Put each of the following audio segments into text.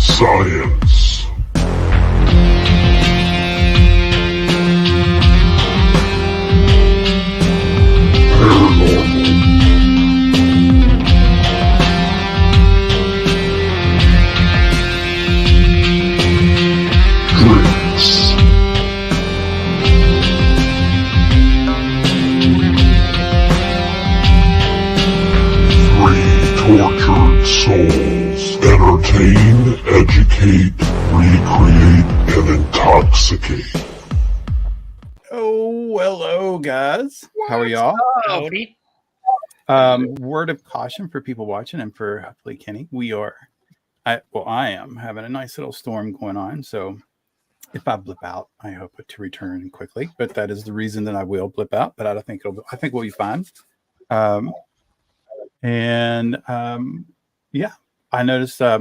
Science. Paranormal. Drinks. Three tortured souls. Entertain, educate, recreate, and intoxicate. Oh, hello, guys. How are y'all? Howdy. Word of caution for people watching and for hopefully Kenny. I am having a nice little storm going on. So if I blip out, I hope to return quickly. But that is the reason that I will blip out. But I think we'll be fine. Yeah, I noticed. I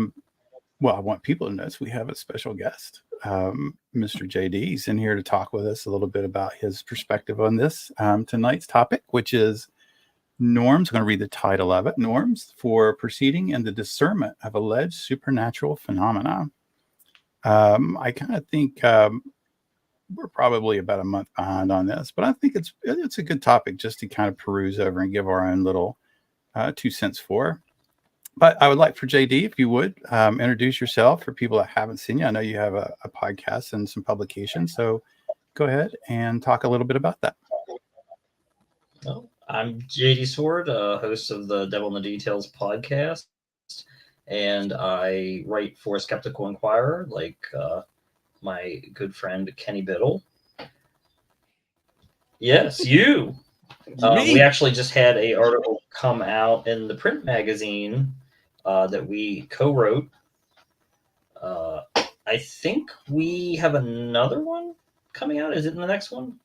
want people to notice we have a special guest. Mr. JD is in here to talk with us a little bit about his perspective on this tonight's topic, which is norms. I'm going to read the title of it: Norms for Proceeding and the Discernment of Alleged Supernatural Phenomena. I kind of think we're probably about a month behind on this, but I think it's a good topic just to kind of peruse over and give our own little 2 cents for. But I would like for JD, if you would, introduce yourself for people that haven't seen you. I know you have a podcast and some publications, so go ahead and talk a little bit about that. Well, I'm JD Sword, host of the Devil in the Details podcast, and I write for Skeptical Inquirer, like my good friend Kenny Biddle. Yes, you. We actually just had an article come out in the print magazine that we co-wrote. I think we have another one coming out. Is it in the next one?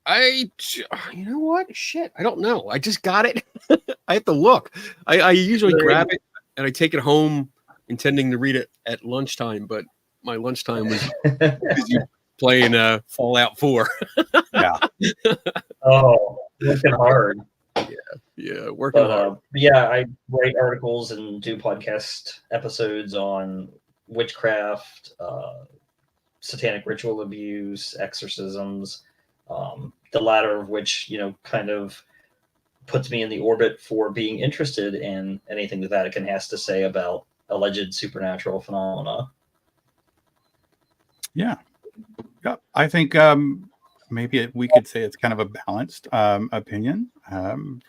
You know what? Shit, I don't know. I just got it. I have to look. I usually grab it and I take it home intending to read it at lunchtime, but my lunchtime was busy playing Fallout 4. Yeah. Oh, working hard. Yeah, working hard. Yeah, I write articles and do podcast episodes on witchcraft, satanic ritual abuse, exorcisms. The latter of which, kind of puts me in the orbit for being interested in anything the Vatican has to say about alleged supernatural phenomena. Yeah. I think maybe we could say it's kind of a balanced opinion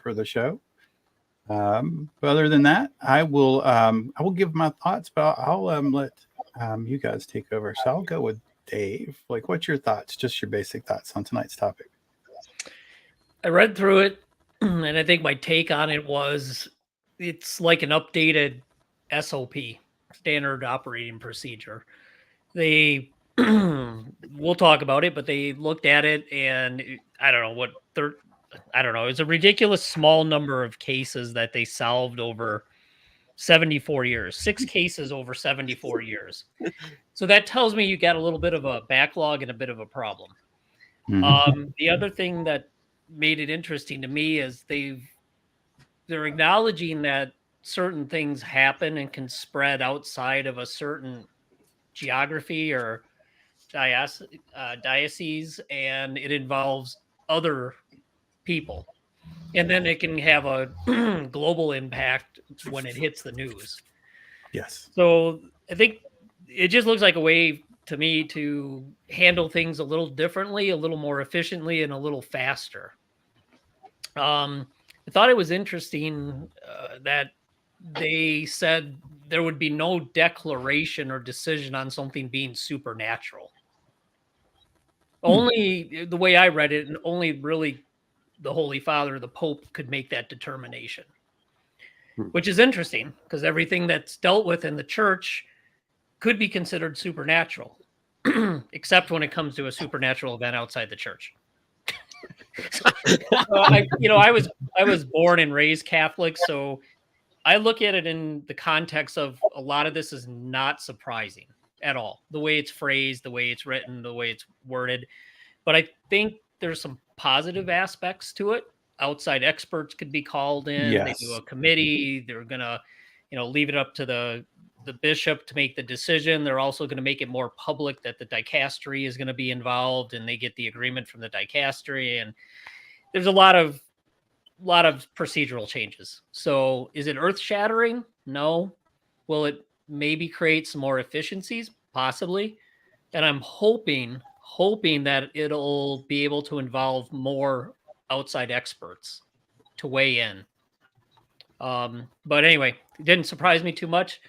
for the show. But other than that, I will give my thoughts, but I'll let you guys take over. So I'll go with Dave. Like, what's your thoughts? Just your basic thoughts on tonight's topic. I read through it, and I think my take on it was it's like an updated SOP, standard operating procedure. We'll talk about it, but they looked at it, and I don't know it was a ridiculous small number of cases that they solved over 74 years, 6 cases over 74 years. So that tells me you got a little bit of a backlog and a bit of a problem. Mm-hmm. The other thing that made it interesting to me is they're acknowledging that certain things happen and can spread outside of a certain geography or diocese, and it involves other people, and then it can have a global impact when it hits the news. Yes. So I think it just looks like a way to me to handle things a little differently, a little more efficiently, and a little faster. I thought it was interesting that they said there would be no declaration or decision on something being supernatural. Only the way I read it, and only really the Holy Father, the Pope, could make that determination, which is interesting because everything that's dealt with in the church could be considered supernatural, except when it comes to a supernatural event outside the church. I was born and raised Catholic, so I look at it in the context of a lot of this is not surprising at all. The way it's phrased, the way it's written, the way it's worded. But I think there's some positive aspects to it. Outside experts could be called in. Yes. They do a committee. They're going to, leave it up to the the bishop to make the decision. They're also going to make it more public that the dicastery is going to be involved, and they get the agreement from the dicastery. And there's a lot of procedural changes. So is it earth shattering? No. Will it maybe create some more efficiencies? Possibly. And I'm hoping that it'll be able to involve more outside experts to weigh in. But anyway, it didn't surprise me too much.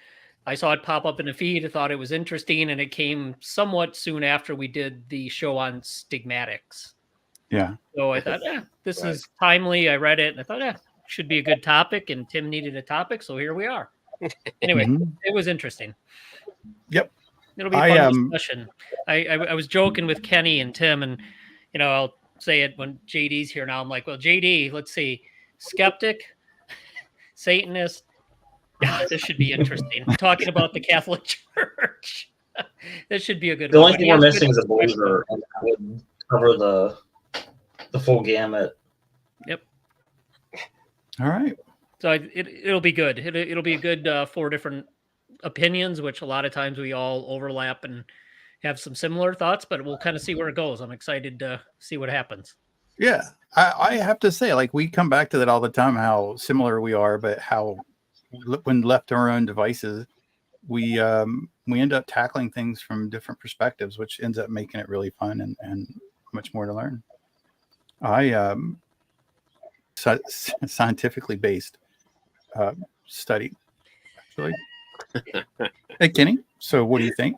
I saw it pop up in the feed. I thought it was interesting, and it came somewhat soon after we did the show on stigmatics. Yeah. So I thought, this is timely. I read it, and I thought, should be a good topic, and Tim needed a topic, so here we are. Anyway, It was interesting. Yep. It'll be a fun discussion. I was joking with Kenny and Tim, and I'll say it when JD's here now. I'm like, well, JD, let's see, skeptic, Satanist. This should be interesting. Talking about the Catholic Church. This should be a good The one. only thing we're missing is a believer, and that would cover the full gamut. Yep. All right. So it'll be good. It'll be a good 4 different opinions, which a lot of times we all overlap and have some similar thoughts, but we'll kind of see where it goes. I'm excited to see what happens. Yeah. I have to say, like, we come back to that all the time, how similar we are, but how when left to our own devices, we end up tackling things from different perspectives, which ends up making it really fun and much more to learn. I scientifically based study, actually. Hey, Kenny. So, what do you think?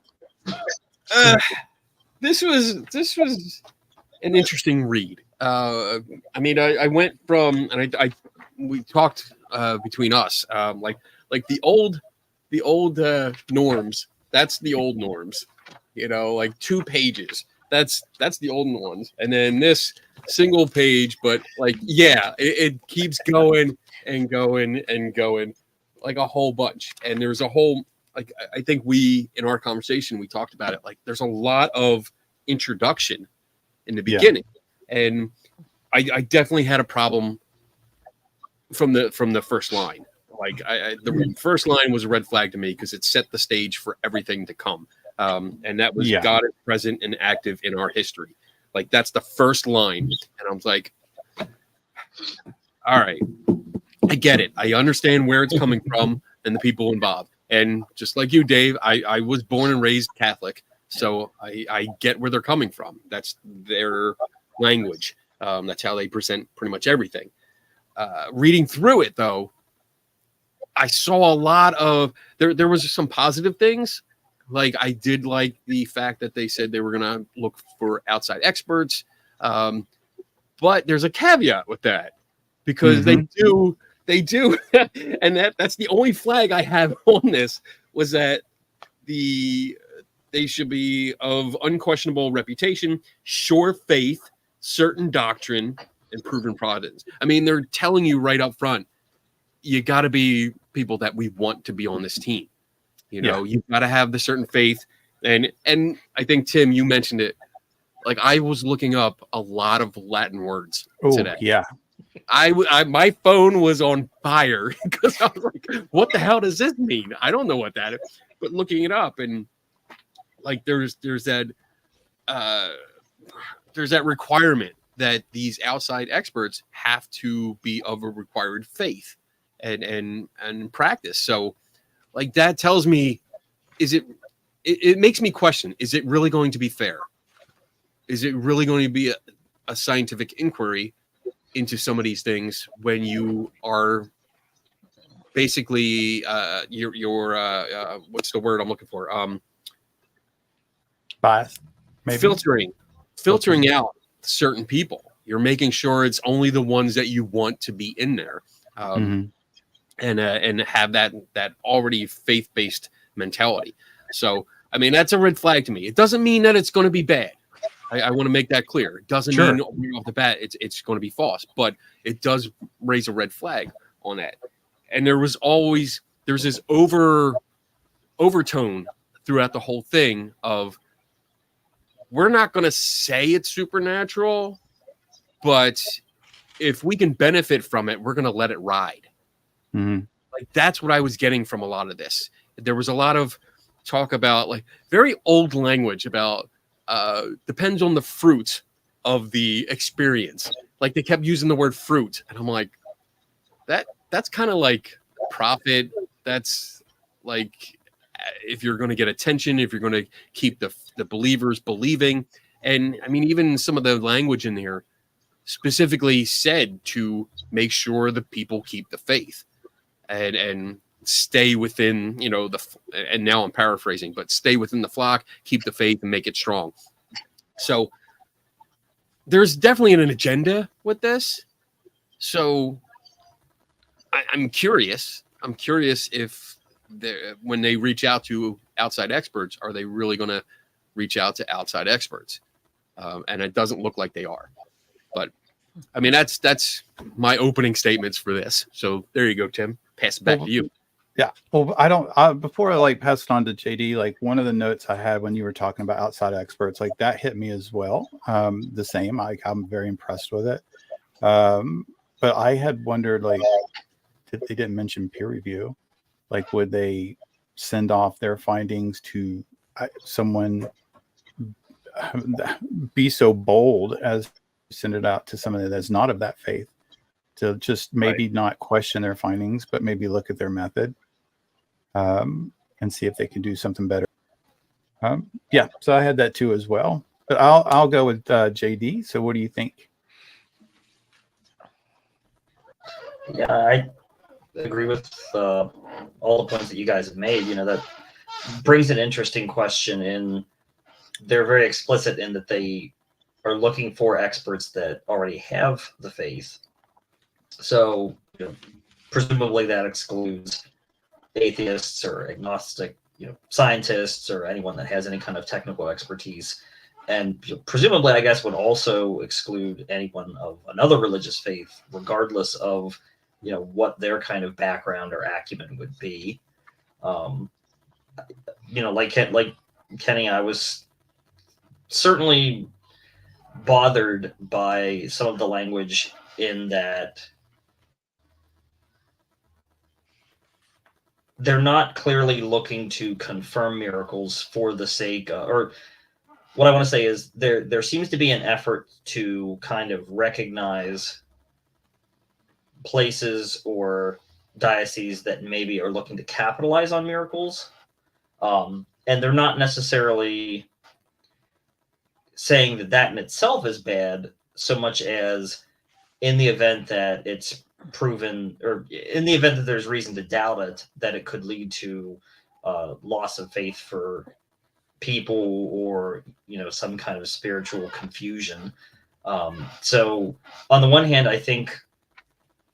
This was an interesting read. I mean, I went from, and we talked between us, like the old norms. That's the old norms, like 2 pages. That's the old ones, and then this single page, but like, it keeps going and going and going, like a whole bunch. And there's a whole, like, I think in our conversation, we talked about it. Like, there's a lot of introduction in the beginning, and I definitely had a problem from the first line. Like, the first line was a red flag to me because it set the stage for everything to come. And that was God is present and active in our history. Like, that's the first line. And I was like, all right, I get it. I understand where it's coming from and the people involved. And just like you, Dave, I was born and raised Catholic. So I get where they're coming from. That's their language. That's how they present pretty much everything. Reading through it, though, I saw a lot of there was some positive things. Like, I did like the fact that they said they were going to look for outside experts. But there's a caveat with that, because they do. And that's the only flag I have on this, was that they should be of unquestionable reputation, sure faith, certain doctrine, and proven providence. I mean, they're telling you right up front, you got to be people that we want to be on this team. You've got to have the certain faith. And I think, Tim, you mentioned it. Like, I was looking up a lot of Latin words today. Yeah. My phone was on fire because I was like, what the hell does this mean? I don't know what that is. But looking it up, and like, there's that requirement that these outside experts have to be of a required faith and practice. So, like, that tells me, it makes me question, is it really going to be fair? Is it really going to be a scientific inquiry into some of these things when you are basically you're what's the word I'm looking for? Bias. Maybe. Filtering out certain people. You're making sure it's only the ones that you want to be in there. And have that already faith-based mentality. So, I mean, that's a red flag to me. It doesn't mean that it's going to be bad. I want to make that clear. It doesn't mean off the bat it's going to be false, but it does raise a red flag on that. And there's this overtone throughout the whole thing of, we're not going to say it's supernatural, but if we can benefit from it, we're going to let it ride. Like, that's what I was getting from a lot of this. there was a lot of talk about like very old language about depends on the fruit of the experience. Like they kept using the word fruit, and I'm like, that's kind of like profit. That's like if you're going to get attention, if you're going to keep the believers believing. And I mean, even some of the language in there specifically said to make sure the people keep the faith and stay within, you know, and now I'm paraphrasing, but stay within the flock, keep the faith and make it strong. So there's definitely an agenda with this. So I'm curious. I'm curious if when they reach out to outside experts, are they really going to reach out to outside experts? And it doesn't look like they are. But I mean, that's my opening statements for this. So there you go, Tim. Pass it back to you. Yeah. Well, before I like pass it on to JD, like one of the notes I had when you were talking about outside experts, like that hit me as well. The same. I'm very impressed with it. But I had wondered, like, they didn't mention peer review. Like, would they send off their findings to someone be so bold as send it out to someone that's not of that faith to just maybe not question their findings, but maybe look at their method and see if they can do something better. Yeah, so I had that too as well. But I'll go with JD. So what do you think? Yeah, I agree with all the points that you guys have made. You know, that brings an interesting question in. They're very explicit in that they are looking for experts that already have the faith. So, you know, presumably that excludes atheists or agnostic, you know, scientists or anyone that has any kind of technical expertise. And presumably, I guess, would also exclude anyone of another religious faith, regardless of, you know, what their kind of background or acumen would be. You know, like Kenny, I was certainly bothered by some of the language in that they're not clearly looking to confirm miracles for the sake of, or what I want to say is there seems to be an effort to kind of recognize places or dioceses that maybe are looking to capitalize on miracles. And they're not necessarily saying that in itself is bad, so much as in the event that it's proven, or in the event that there's reason to doubt it, that it could lead to loss of faith for people, or, you know, some kind of spiritual confusion. So on the one hand, I think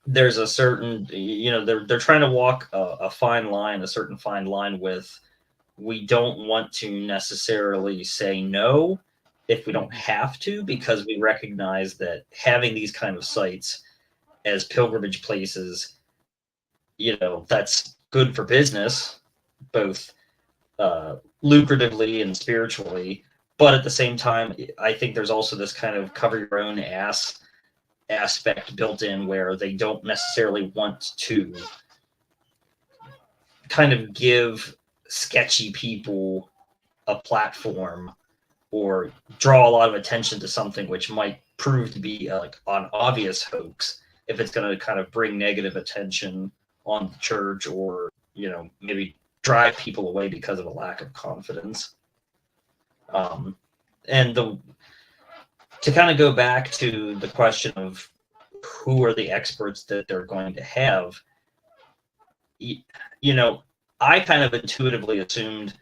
there's a certain, you know, they're trying to walk a fine line, a certain fine line with, we don't want to necessarily say no if we don't have to, because we recognize that having these kind of sites as pilgrimage places, you know, that's good for business, both lucratively and spiritually. But at the same time, I think there's also this kind of cover your own ass aspect built in, where they don't necessarily want to kind of give sketchy people a platform or draw a lot of attention to something which might prove to be like an obvious hoax, if it's going to kind of bring negative attention on the church, or, you know, maybe drive people away because of a lack of confidence. And to kind of go back to the question of who are the experts that they're going to have, you know, I kind of intuitively assumed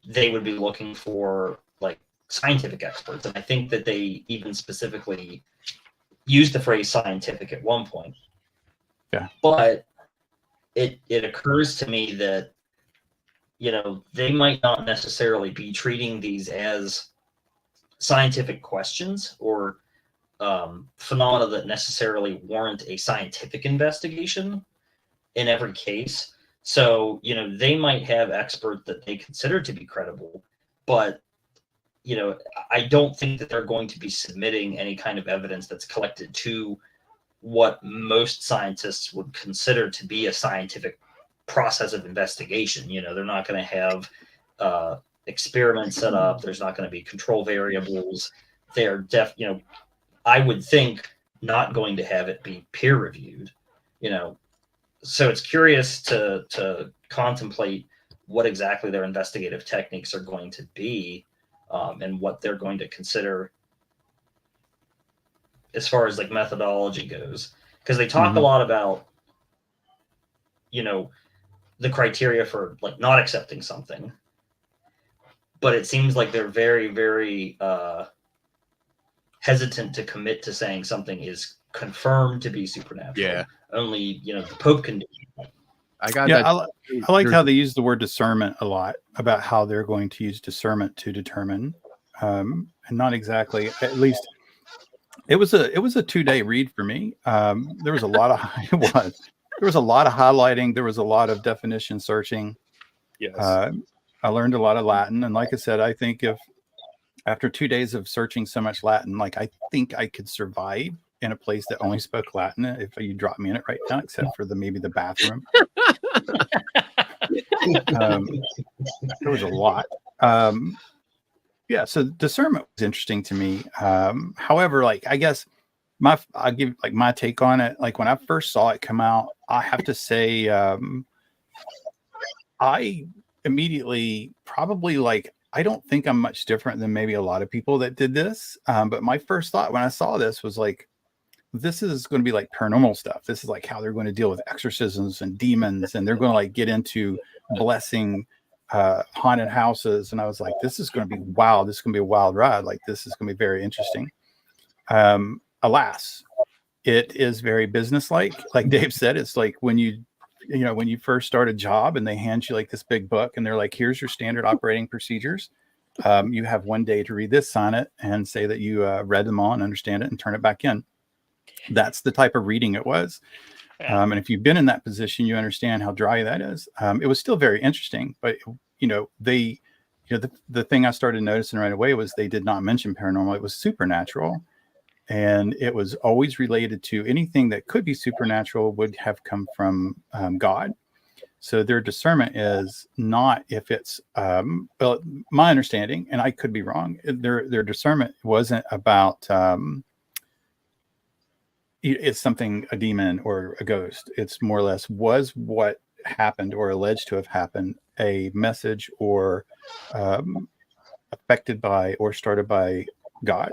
they would be looking for like scientific experts. And I think that they even specifically used the phrase scientific at one point. Yeah. But it occurs to me that, you know, they might not necessarily be treating these as scientific questions or phenomena that necessarily warrant a scientific investigation in every case. So, you know, they might have experts that they consider to be credible, but, you know, I don't think that they're going to be submitting any kind of evidence that's collected to what most scientists would consider to be a scientific process of investigation. They're not going to have experiments set up. There's not going to be control variables. They're I would think not going to have it be peer reviewed. So it's curious to contemplate what exactly their investigative techniques are going to be, and what they're going to consider as far as like methodology goes, because they talk a lot about the criteria for like not accepting something, but it seems like they're very, very hesitant to commit to saying something is confirmed to be supernatural. Yeah. Only the Pope can do it. I got Yeah, that. I like how they use the word discernment a lot, about how they're going to use discernment to determine, and not exactly. At least it was a 2-day read for me. There was a lot of there was a lot of highlighting. There was a lot of definition searching. Yes. I learned a lot of Latin, and like I said, I think if after 2 days of searching so much Latin, like I think I could survive in a place that only spoke Latin if you drop me in it right now, except for maybe the bathroom. There was a lot. Yeah, so discernment was interesting to me. However, like I guess I'll give like my take on it. Like when I first saw it come out, I have to say I immediately probably like I don't think I'm much different than maybe a lot of people that did this. But my first thought when I saw this was like, this is going to be like paranormal stuff. This is like how they're going to deal with exorcisms and demons, and they're going to like get into blessing haunted houses. And I was like, this is going to be wild. This is going to be a wild ride. Like this is going to be very interesting. Alas, it is very businesslike. Like Dave said, it's like when you first start a job and they hand you like this big book and they're like, here's your standard operating procedures. You have 1 day to read this, sign it, and say that you read them all and understand it and turn it back in. That's the type of reading it was. And if you've been in that position, you understand how dry that is. It was still very interesting, but the thing I started noticing right away was they did not mention paranormal. It was supernatural. And it was always related to anything that could be supernatural would have come from God. So their discernment is not if it's, well, my understanding, and I could be wrong, their discernment wasn't about it's something, a demon or a ghost. It's more or less was what happened or alleged to have happened a message or affected by or started by God.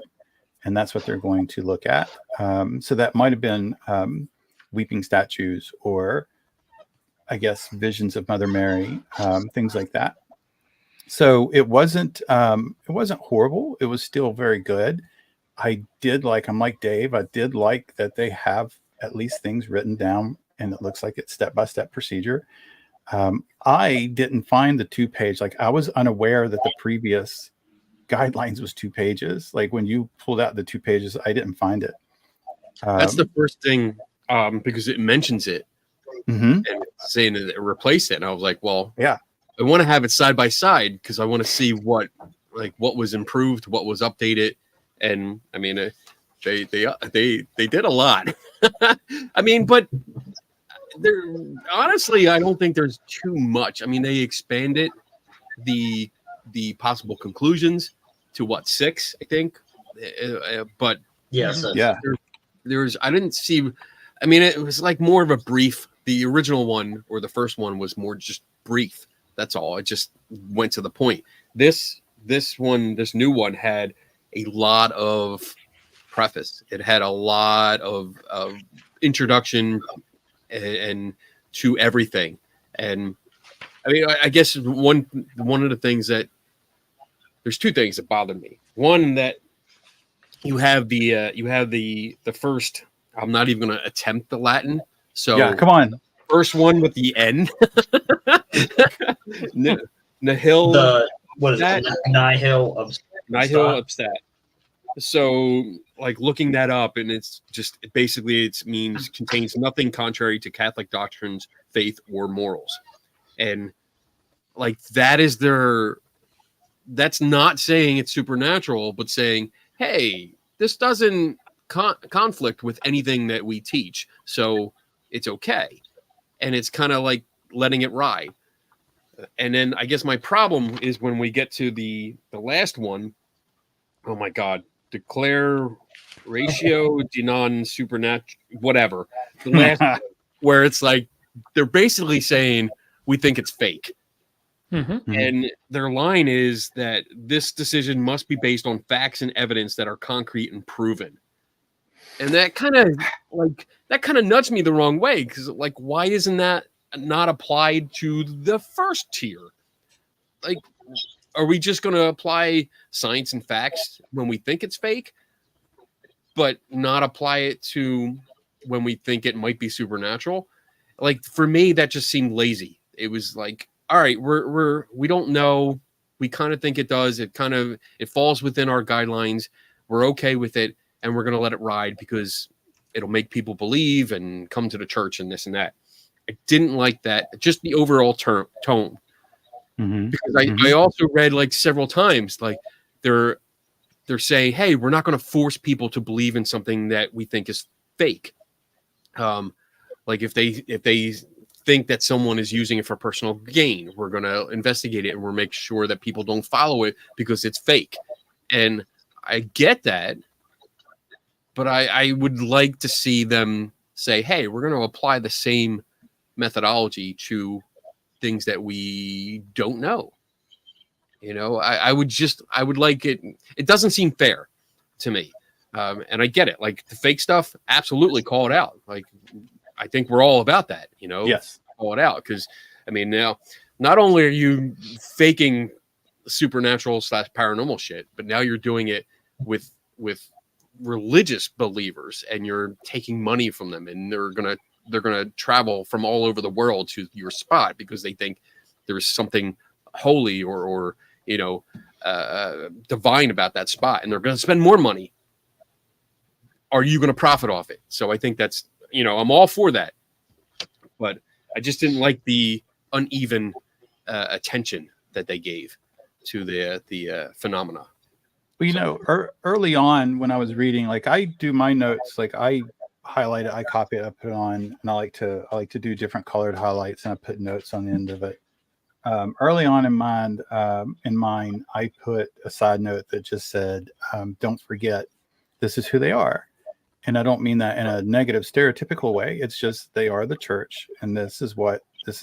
And that's what they're going to look at. So that might have been weeping statues or I guess visions of Mother Mary, things like that. So it wasn't horrible. It was still very good. I'm like Dave, I did like that they have at least things written down and it looks like it's step-by-step procedure. I didn't find the 2-page, like I was unaware that the previous guidelines was 2 pages. Like when you pulled out the 2 pages, I didn't find it. That's the first thing, because it mentions it and saying that it replaced it. And I was like, well, yeah, I want to have it side by side because I want to see what was improved, what was updated. And I mean, they did a lot. I mean, but honestly, I don't think there's too much. I mean, they expanded the possible conclusions to 6, I think. But yes, yeah, there's I didn't see. I mean, it was like more of a brief. The original one or the first one was more just brief. That's all. It just went to the point. This new one had a lot of preface. It had a lot of introduction and to everything. And I mean, I guess one of the things that there's 2 things that bother me. One, that you have the first. I'm not even going to attempt the Latin. So yeah, come on. First one with the N. Nihil. What is that? Nihil obstat. So, like looking that up, and it's just basically it means contains nothing contrary to Catholic doctrines, faith, or morals, and like that is that's not saying it's supernatural, but saying, hey, this doesn't conflict with anything that we teach, so it's okay. And it's kind of like letting it ride. And then I guess my problem is when we get to the last one. Oh my God, declare ratio de non supernatural, whatever. The last one, where it's like they're basically saying we think it's fake. And their line is that this decision must be based on facts and evidence that are concrete and proven. And that kind of nudged me the wrong way, because like, why isn't that not applied to the first tier? Like, are we just going to apply science and facts when we think it's fake, but not apply it to when we think it might be supernatural? Like, for me, that just seemed lazy. It was like, all right, we don't know. We kind of think it does. It falls within our guidelines. We're okay with it, and we're going to let it ride because it'll make people believe and come to the church and this and that. I didn't like that. Just the overall tone. Because I also read like several times, like they're saying, hey, we're not going to force people to believe in something that we think is fake. Like if they think that someone is using it for personal gain, we're going to investigate it and we'll make sure that people don't follow it because it's fake. And I get that, but I would like to see them say, hey, we're going to apply the same methodology to things that we don't know. You know, I would like it. It doesn't seem fair to me. And I get it. Like the fake stuff, absolutely call it out. Like, I think we're all about that, you know, Yes. Call it out. Because I mean, now not only are you faking supernatural / paranormal shit, but now you're doing it with religious believers, and you're taking money from them, and they're gonna travel from all over the world to your spot because they think there's something holy or you know, divine about that spot, and they're going to spend more money. Are you going to profit off it? So I think that's, you know, I'm all for that, but I just didn't like the uneven attention that they gave to the phenomena. Well, you know, early on when I was reading, like I do my notes, like I highlight it, I copy it, I put it on, and I like to do different colored highlights, and I put notes on the end of it. Early on in mine, I put a side note that just said, "Don't forget, this is who they are," and I don't mean that in a negative, stereotypical way. It's just they are the church, and this is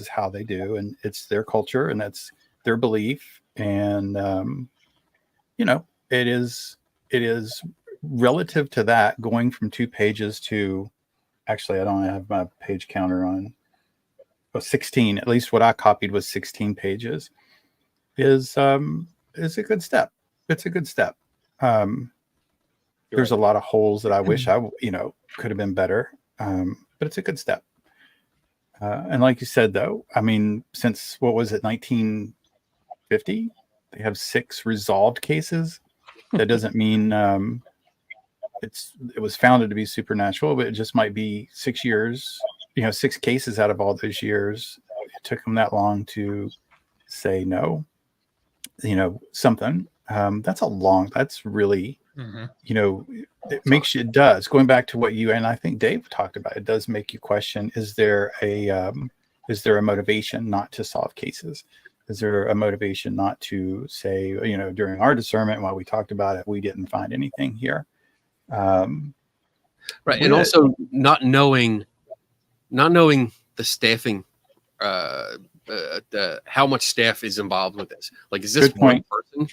how they do, and it's their culture, and that's their belief, and you know, it is relative to that, going from 2 pages to, actually, I don't have my page counter on. 16, at least what I copied was 16 pages, is a good step. It's a good step. There's a lot of holes that I wish I could have been better, but it's a good step. And like you said, though, I mean, since what was it, 1950, they have 6 resolved cases. That doesn't mean it was founded to be supernatural, but it just might be 6 years. 6 cases out of all those years. It took them that long to say no. Something. That's really, it does. Going back to what you and I think Dave talked about, it does make you question: is there a motivation not to solve cases? Is there a motivation not to say, during our discernment while we talked about it, we didn't find anything here? Right, and also not knowing the staffing, how much staff is involved with this. Like, is this one person?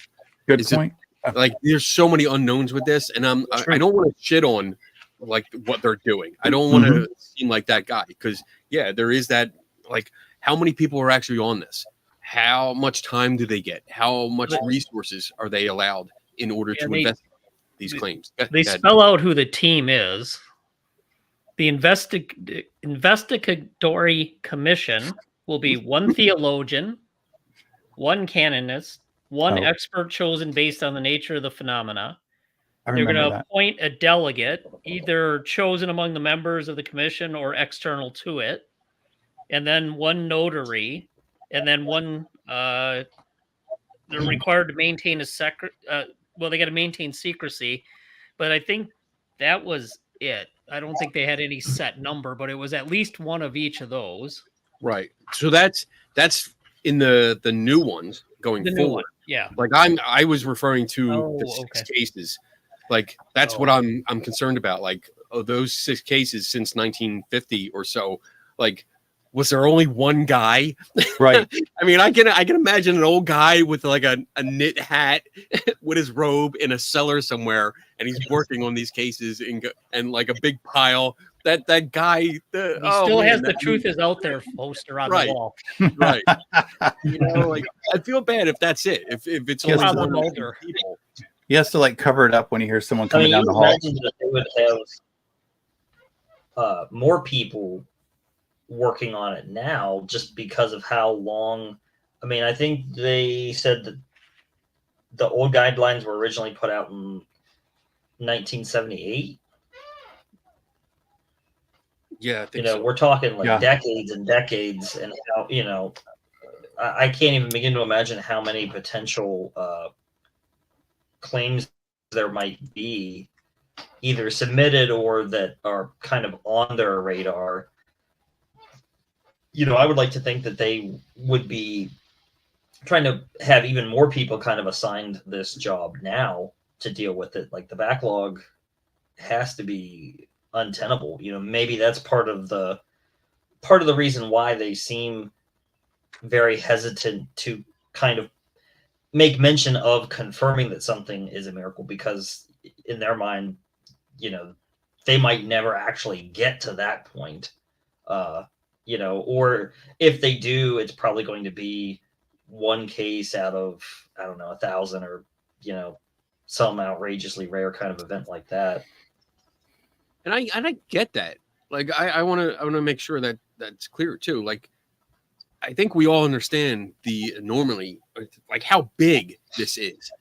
Good point. Like, there's so many unknowns with this, and I don't want to shit on like what they're doing. I don't want to seem like that guy, because there is that, like, how many people are actually on this? How much time do they get? How much resources are they allowed in order to investigate these claims? They spell out who the team is. The investigatory commission will be 1 theologian, 1 canonist, 1 expert chosen based on the nature of the phenomena. They're going to appoint a delegate, either chosen among the members of the commission or external to it, and then 1 notary, and then 1. They're required to maintain they got to maintain secrecy, but I think that was it. I don't think they had any set number, but it was at least 1 of each of those. Right. So that's in the new ones going The new forward. one. Yeah. Like I was referring to the Oh, 6 okay. cases. Like that's what Oh. I'm concerned about. Like those 6 cases since 1950 or so. Like, was there only one guy? Right. I mean, I can imagine an old guy with like a knit hat with his robe in a cellar somewhere, and he's working on these cases and like a big pile. That guy, He still has the truth is out there poster on Right. the wall. Right. You know, like I feel bad if that's it. If it's Yes, only Probably one or two older. people. He has to like cover it up when he hears someone I coming mean, down you the would hall. imagine that they would have more people working on it now just because of how long. I mean, I think they said that the old guidelines were originally put out in 1978. Yeah, I You think know, so. we're talking like Yeah. decades and decades, and how, you know, I can't even begin to imagine how many potential claims there might be, either submitted or that are kind of on their radar. You know, I would like to think that they would be trying to have even more people kind of assigned this job now to deal with it. Like the backlog has to be untenable. You know, maybe that's part of the reason why they seem very hesitant to kind of make mention of confirming that something is a miracle, because in their mind, you know, they might never actually get to that point. You know, or if they do, it's probably going to be one case out of, I don't know, 1,000, or, you know, some outrageously rare kind of event like that. And I get that. Like I want to make sure that that's clear too. Like I think we all understand the normally like how big this is.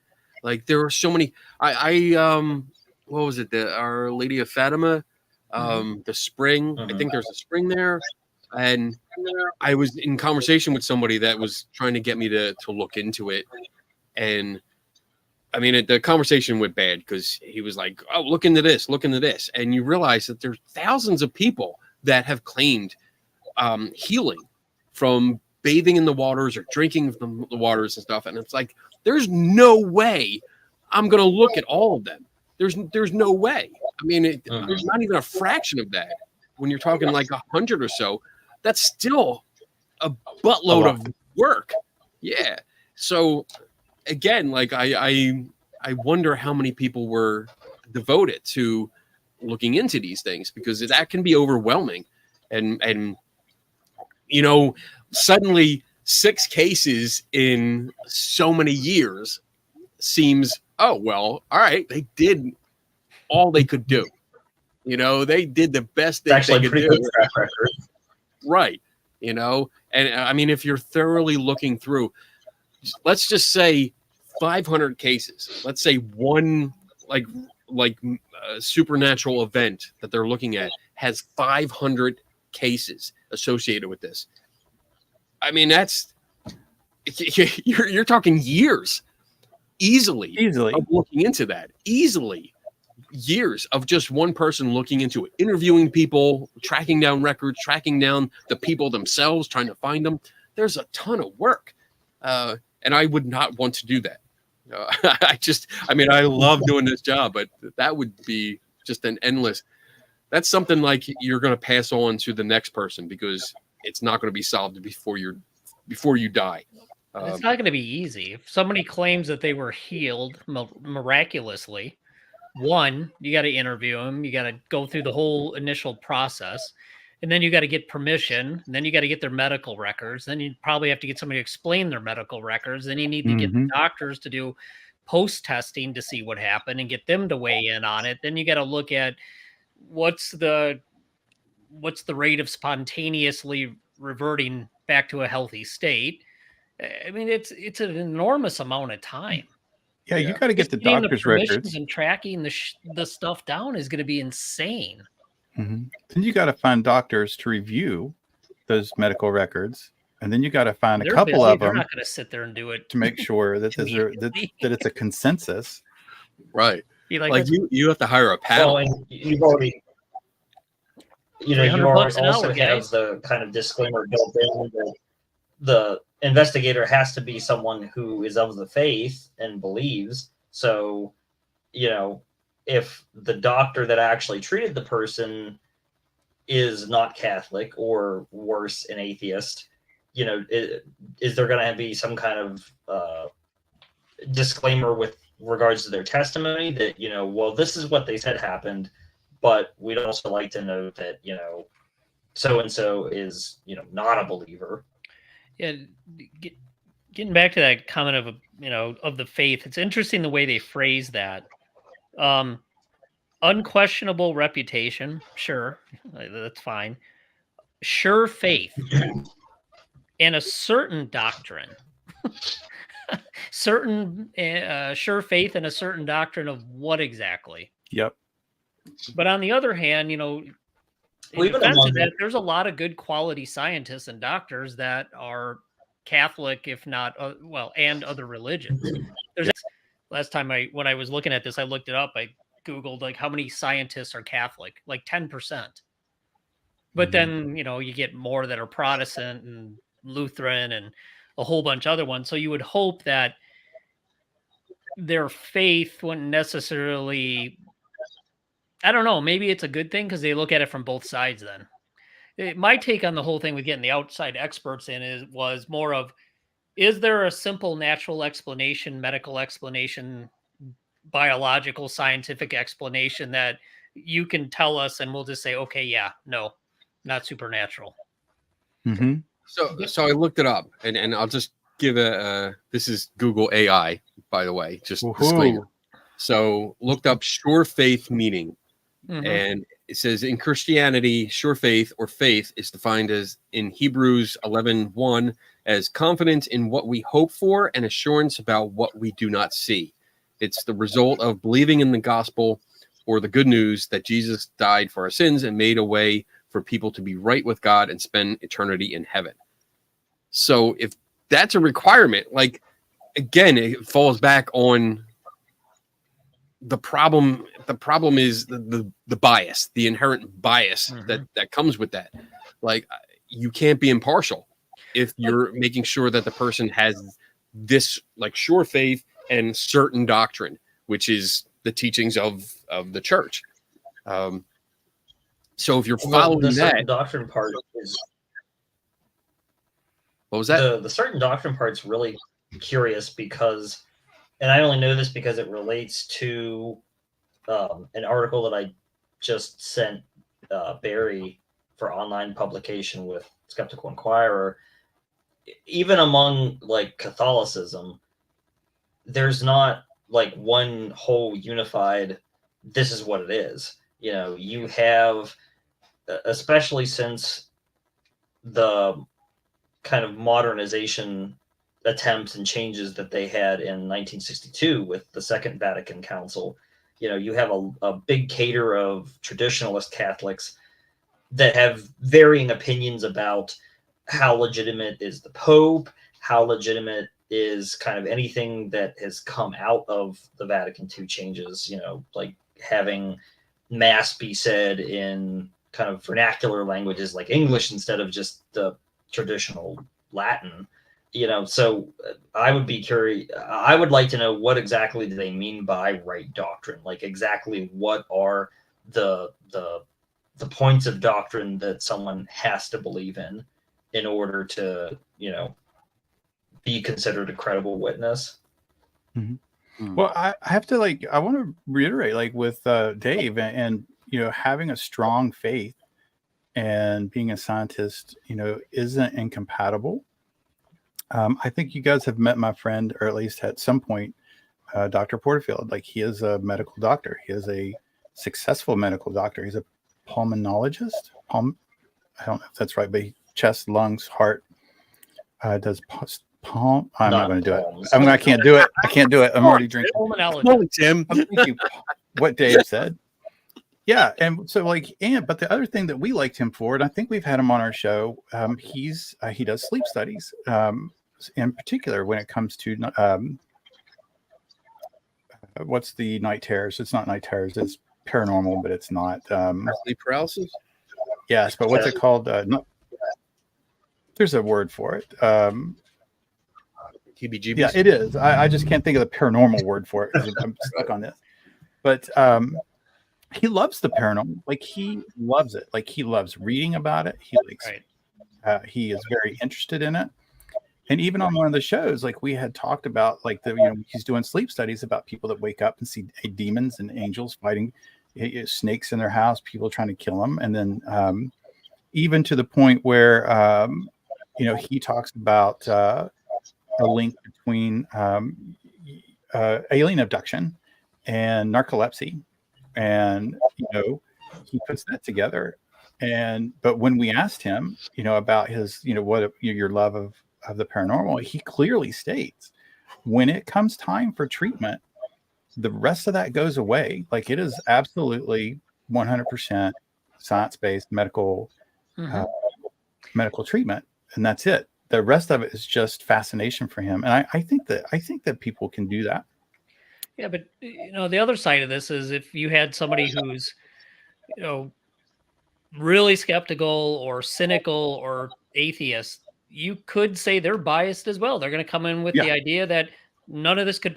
Like there are so many. What was it? The Our Lady of Fatima, the spring. I think there's a spring there, and I was in conversation with somebody that was trying to get me to look into it, and I mean the conversation went bad because he was like, "Oh, look into this," and you realize that there's thousands of people that have claimed healing from bathing in the waters or drinking from the waters and stuff, and it's like there's no way I'm gonna look at all of them. There's no way. I mean, there's not even a fraction of that. When you're talking like 100 or so, that's still a buttload of work. Yeah. So again, like I wonder how many people were devoted to looking into these things, because that can be overwhelming, and you know, suddenly 6 cases in so many years seems, oh well, all right, they did all they could do. You know, they did the best they Actually, could pretty do. good track record. Right. You know, and I mean, if you're thoroughly looking through, let's just say 500 cases. Let's say one like supernatural event that they're looking at has 500 cases associated with this. I mean, that's you're talking years easily of looking into that. Easily years of just one person looking into it, interviewing people, tracking down records, tracking down the people themselves, trying to find them. There's a ton of work. And I would not want to do that. I love doing this job, but that would be just an endless. That's something like you're going to pass on to the next person because it's not going to be solved before you die. It's not going to be easy. If somebody claims that they were healed miraculously, one, you got to interview them. You got to go through the whole initial process, and then you got to get permission. And then you got to get their medical records. Then you probably have to get somebody to explain their medical records. Then you need to get the doctors to do post testing to see what happened and get them to weigh in on it. Then you got to look at what's the rate of spontaneously reverting back to a healthy state. I mean, it's an enormous amount of time. Yeah, you got to get the doctor's records, and tracking the stuff down is going to be insane. Then you got to find doctors to review those medical records, and then you got to find a couple of them. They're not going to sit there and do it to make sure that that it's a consensus. Right. Like you have to hire a panel. Well, and you've already you know, you 300 bucks an also hour, have guys. the kind of disclaimer built in that the investigator has to be someone who is of the faith and believes. So, you know, if the doctor that actually treated the person is not Catholic or worse, an atheist, you know, is there going to be some kind of disclaimer with regards to their testimony that, you know, well, this is what they said happened, but we'd also like to note that, you know, so and so is, you know, not a believer. Yeah, getting back to that comment of of the faith, it's interesting the way they phrase that. Unquestionable reputation, sure, that's fine. Sure faith and a certain doctrine. Certain sure faith and a certain doctrine of what exactly? Yep. But on the other hand, in Well, even defense of among that, there's a lot of good quality scientists and doctors that are Catholic, if not and other religions. There's last time when I was looking at this, I looked it up. I Googled like how many scientists are Catholic, like 10%. But then, you get more that are Protestant and Lutheran and a whole bunch other ones. So you would hope that their faith wouldn't necessarily, I don't know, maybe it's a good thing because they look at it from both sides then. My take on the whole thing with getting the outside experts in was more of, is there a simple natural explanation, medical explanation, biological, scientific explanation that you can tell us and we'll just say, okay, yeah, no, not supernatural. Mm-hmm. So I looked it up, and I'll just give this is Google AI, by the way, just disclaimer. So looked up sure faith meaning, and it says in Christianity, sure faith or faith is defined as in Hebrews 11:1 as confidence in what we hope for and assurance about what we do not see. It's the result of believing in the gospel or the good news that Jesus died for our sins and made a way for people to be right with God and spend eternity in heaven. So if that's a requirement, like, again, it falls back on the problem. The problem is the bias, the inherent bias that comes with that. Like, you can't be impartial if you're making sure that the person has this like sure faith and certain doctrine, which is the teachings of the church. So if you're following the that, certain doctrine part is, what was that? The certain doctrine part's really curious because, and I only know this because it relates to an article that I just sent Barry for online publication with Skeptical Inquirer. Even among like Catholicism, there's not like one whole unified, this is what it is. You know, you have, especially since the kind of modernization attempts and changes that they had in 1962 with the Second Vatican Council, you know, you have a big cater of traditionalist Catholics that have varying opinions about how legitimate is the Pope, how legitimate is kind of anything that has come out of the Vatican II changes, you know, like having Mass be said in kind of vernacular languages like English instead of just the traditional Latin, you know. So I would be curious. I would like to know what exactly do they mean by right doctrine? Like exactly what are the points of doctrine that someone has to believe in order to, you know, be considered a credible witness. Well, I have to I want to reiterate with Dave and you know, having a strong faith and being a scientist, you know, isn't incompatible. I think you guys have met my friend, or at least at some point, Dr. Porterfield. Like, he is a medical doctor. He is a successful medical doctor. He's a pulmonologist. I don't know if that's right, but chest, lungs, heart. Does palm? I'm not going to do it. I can't do it. I can't do it. I'm already drinking. Holy Tim. Thank you. What Dave said. Yeah, and so but the other thing that we liked him for, and I think we've had him on our show, he does sleep studies, in particular when it comes to what's the night terrors? It's not night terrors, it's paranormal, but it's not sleep paralysis. Yes, but what's it called? No, there's a word for it. TBGBs. Yeah, it is. I just can't think of the paranormal word for it because I'm stuck on this. But he loves the paranormal. Like he loves it. Like he loves reading about it. He likes. Right. He is very interested in it. And even on one of the shows, like we had talked about, like he's doing sleep studies about people that wake up and see demons and angels fighting snakes in their house, people trying to kill them, and then even to the point where he talks about a link between alien abduction and narcolepsy, and he puts that together. But when we asked him, about his, what your love of the paranormal, he clearly states when it comes time for treatment, the rest of that goes away. Like it is absolutely 100% science-based medical treatment, and that's it. The rest of it is just fascination for him, and I think that people can do that. Yeah, but the other side of this is if you had somebody who's really skeptical or cynical or atheist, you could say they're biased as well. They're going to come in with the idea that none of this could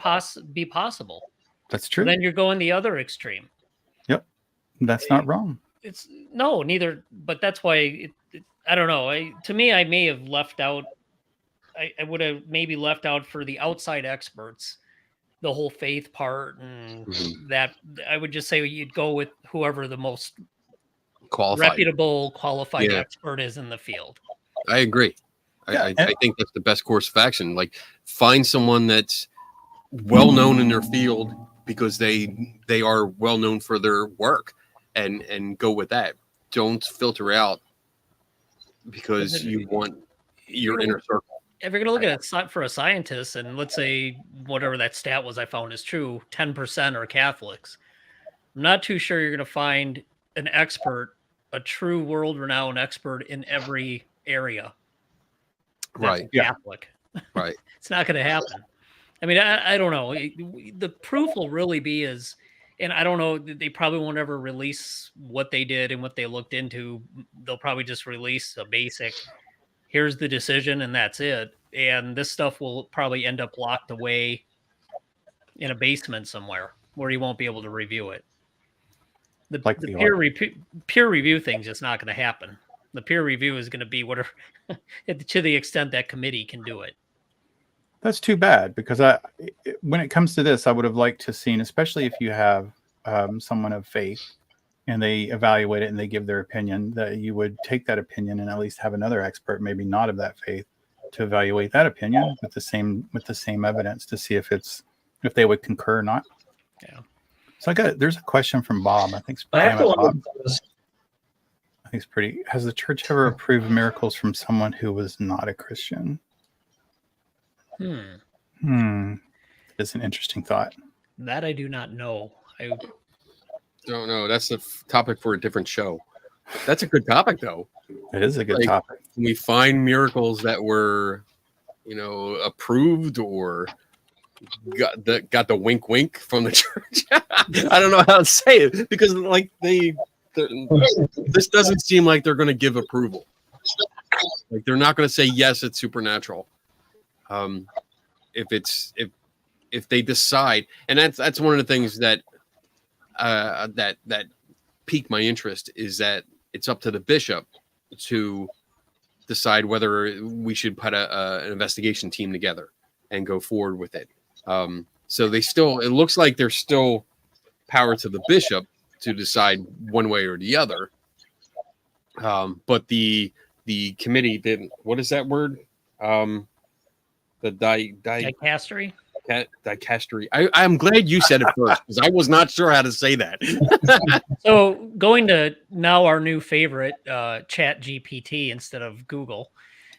be possible. That's true. So then you're going the other extreme. Yep, that's not wrong. It's neither. But that's why I don't know. To me, I may have left out. I would have maybe left out for the outside experts the whole faith part, and that I would just say you'd go with whoever the most reputable, qualified expert is in the field. I agree. I think that's the best course of action. Like find someone that's well known in their field because they are well known for their work, and go with that. Don't filter out because you want your inner circle. If you're going to look at it for a scientist, and let's say whatever that stat was I found is true, 10% are Catholics. I'm not too sure you're going to find an expert, a true world-renowned expert in every area. Right. Catholic. Right. It's not going to happen. I mean, I don't know. The proof will really be and I don't know, they probably won't ever release what they did and what they looked into. They'll probably just release a basic, here's the decision and that's it. And this stuff will probably end up locked away in a basement somewhere where you won't be able to review it. The peer review thing's just not going to happen. The peer review is going to be whatever, to the extent that committee can do it. That's too bad, because when it comes to this, I would have liked to seen, especially if you have someone of faith and they evaluate it and they give their opinion, that you would take that opinion and at least have another expert, maybe not of that faith, to evaluate that opinion with the same evidence to see if they would concur or not. Yeah. So there's a question from Bob. I think it's pretty. Has the church ever approved miracles from someone who was not a Christian? It's an interesting thought. That I do not know. I don't know. That's a topic for a different show. That's a good topic, though. It is a good topic. We find miracles that were, approved or got the wink wink from the church. I don't know how to say it, because this doesn't seem like they're going to give approval. Like they're not going to say yes, it's supernatural. If they decide, and that's one of the things that that piqued my interest, is that it's up to the bishop to decide whether we should put an investigation team together and go forward with it. So it looks like there's still power to the bishop to decide one way or the other. But the committee didn't. What is that word? The dicastery. Dicastery. I'm glad you said it first, because I was not sure how to say that. So going to now our new favorite, Chat GPT instead of Google.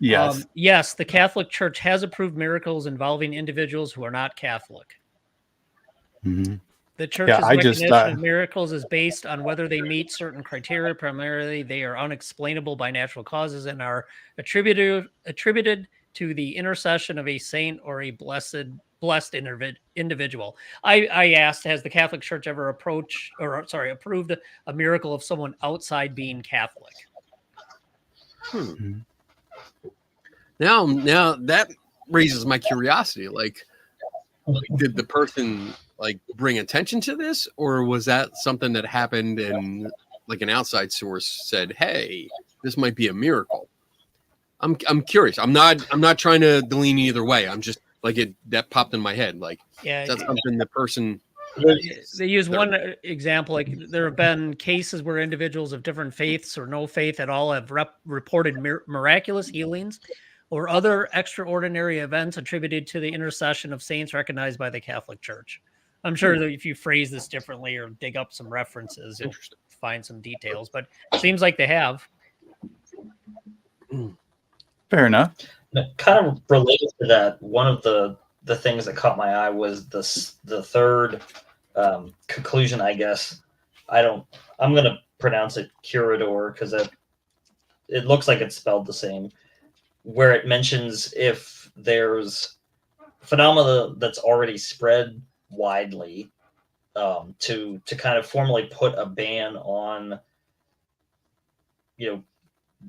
Yes. Yes, the Catholic Church has approved miracles involving individuals who are not Catholic. Mm-hmm. The church's recognition of miracles is based on whether they meet certain criteria. Primarily, they are unexplainable by natural causes and are attributed to the intercession of a saint or a blessed individual. I asked, has the Catholic Church ever approved a miracle of someone outside being Catholic? Mhm. Now that raises my curiosity. Like, did the person like bring attention to this, or was that something that happened and like an outside source said, "Hey, this might be a miracle"? I'm curious. I'm not trying to lean either way. I'm just like that popped in my head. Like, Yeah, is that something the person? they use one example. Like there have been cases where individuals of different faiths or no faith at all have reported miraculous healings or other extraordinary events attributed to the intercession of saints recognized by the Catholic Church. I'm sure that if you phrase this differently or dig up some references, you'll find some details, but it seems like they have. Fair enough. Kind of related to that, one of the things that caught my eye was the third conclusion, I guess. I'm going to pronounce it curador because it looks like it's spelled the same, where it mentions if there's phenomena that's already spread widely, to kind of formally put a ban on,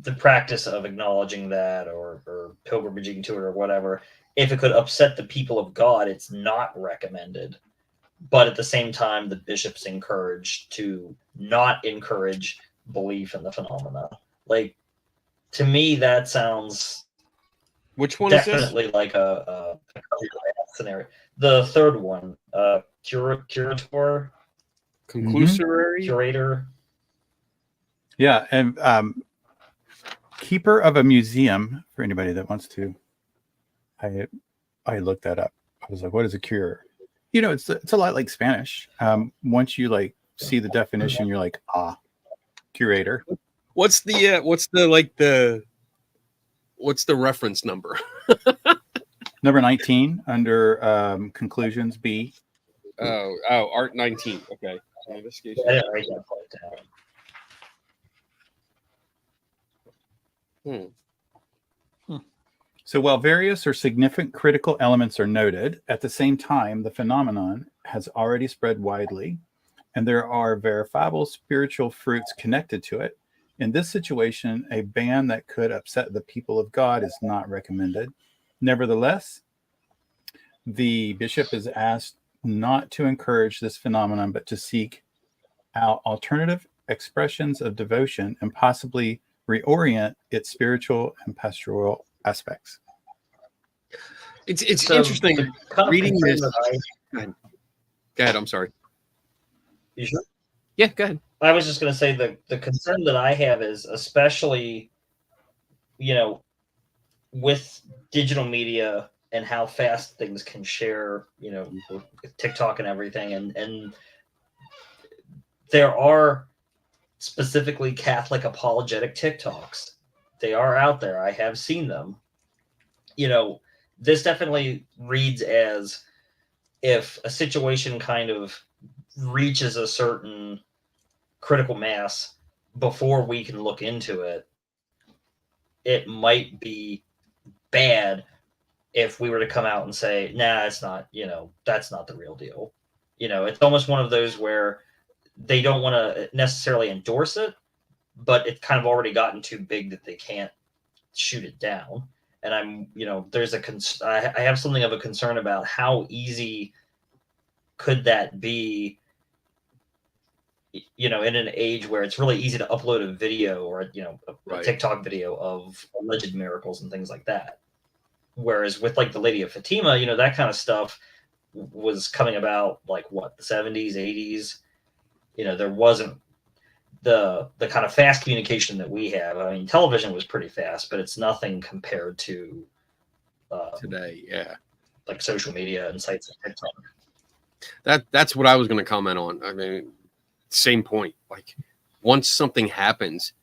the practice of acknowledging that or pilgrimaging to it or whatever. If it could upset the people of God, it's not recommended. But at the same time, the bishops encouraged to not encourage belief in the phenomena. Like, to me, that sounds Which one is this? definitely like a scenario. The third one, curator, Conclusory. curator. Yeah, and keeper of a museum, for anybody that wants to. I looked that up. I was like, what is a cure? It's a lot like Spanish. Once you like see the definition, you're like, curator. What's the reference number? Number 19 under conclusions B. Oh, Art 19. Okay. Investigation. I didn't write that part down. So while various or significant critical elements are noted, at the same time, the phenomenon has already spread widely, and there are verifiable spiritual fruits connected to it. In this situation, a ban that could upset the people of God is not recommended. Nevertheless, the bishop is asked not to encourage this phenomenon, but to seek out alternative expressions of devotion and possibly reorient its spiritual and pastoral aspects. It's interesting reading this. Go ahead. I'm sorry. You sure? Yeah, go ahead. I was just going to say the concern that I have is, especially, with digital media and how fast things can share, with TikTok and everything, and there are specifically Catholic apologetic TikToks. They are out there. I have seen them. This definitely reads as if a situation kind of reaches a certain critical mass before we can look into it, it might be bad if we were to come out and say, nah, it's not, that's not the real deal. It's almost one of those where they don't want to necessarily endorse it, but it's kind of already gotten too big that they can't shoot it down. And I'm, there's I have something of a concern about how easy could that be, in an age where it's really easy to upload a video or, a TikTok video of alleged miracles and things like that. Whereas with like the Lady of Fatima, that kind of stuff was coming about like the 70s, 80s. There wasn't the kind of fast communication that we have. I mean, television was pretty fast, but it's nothing compared to today. Yeah, like social media and sites like TikTok. That's what I was going to comment on. I mean, same point. Like, once something happens,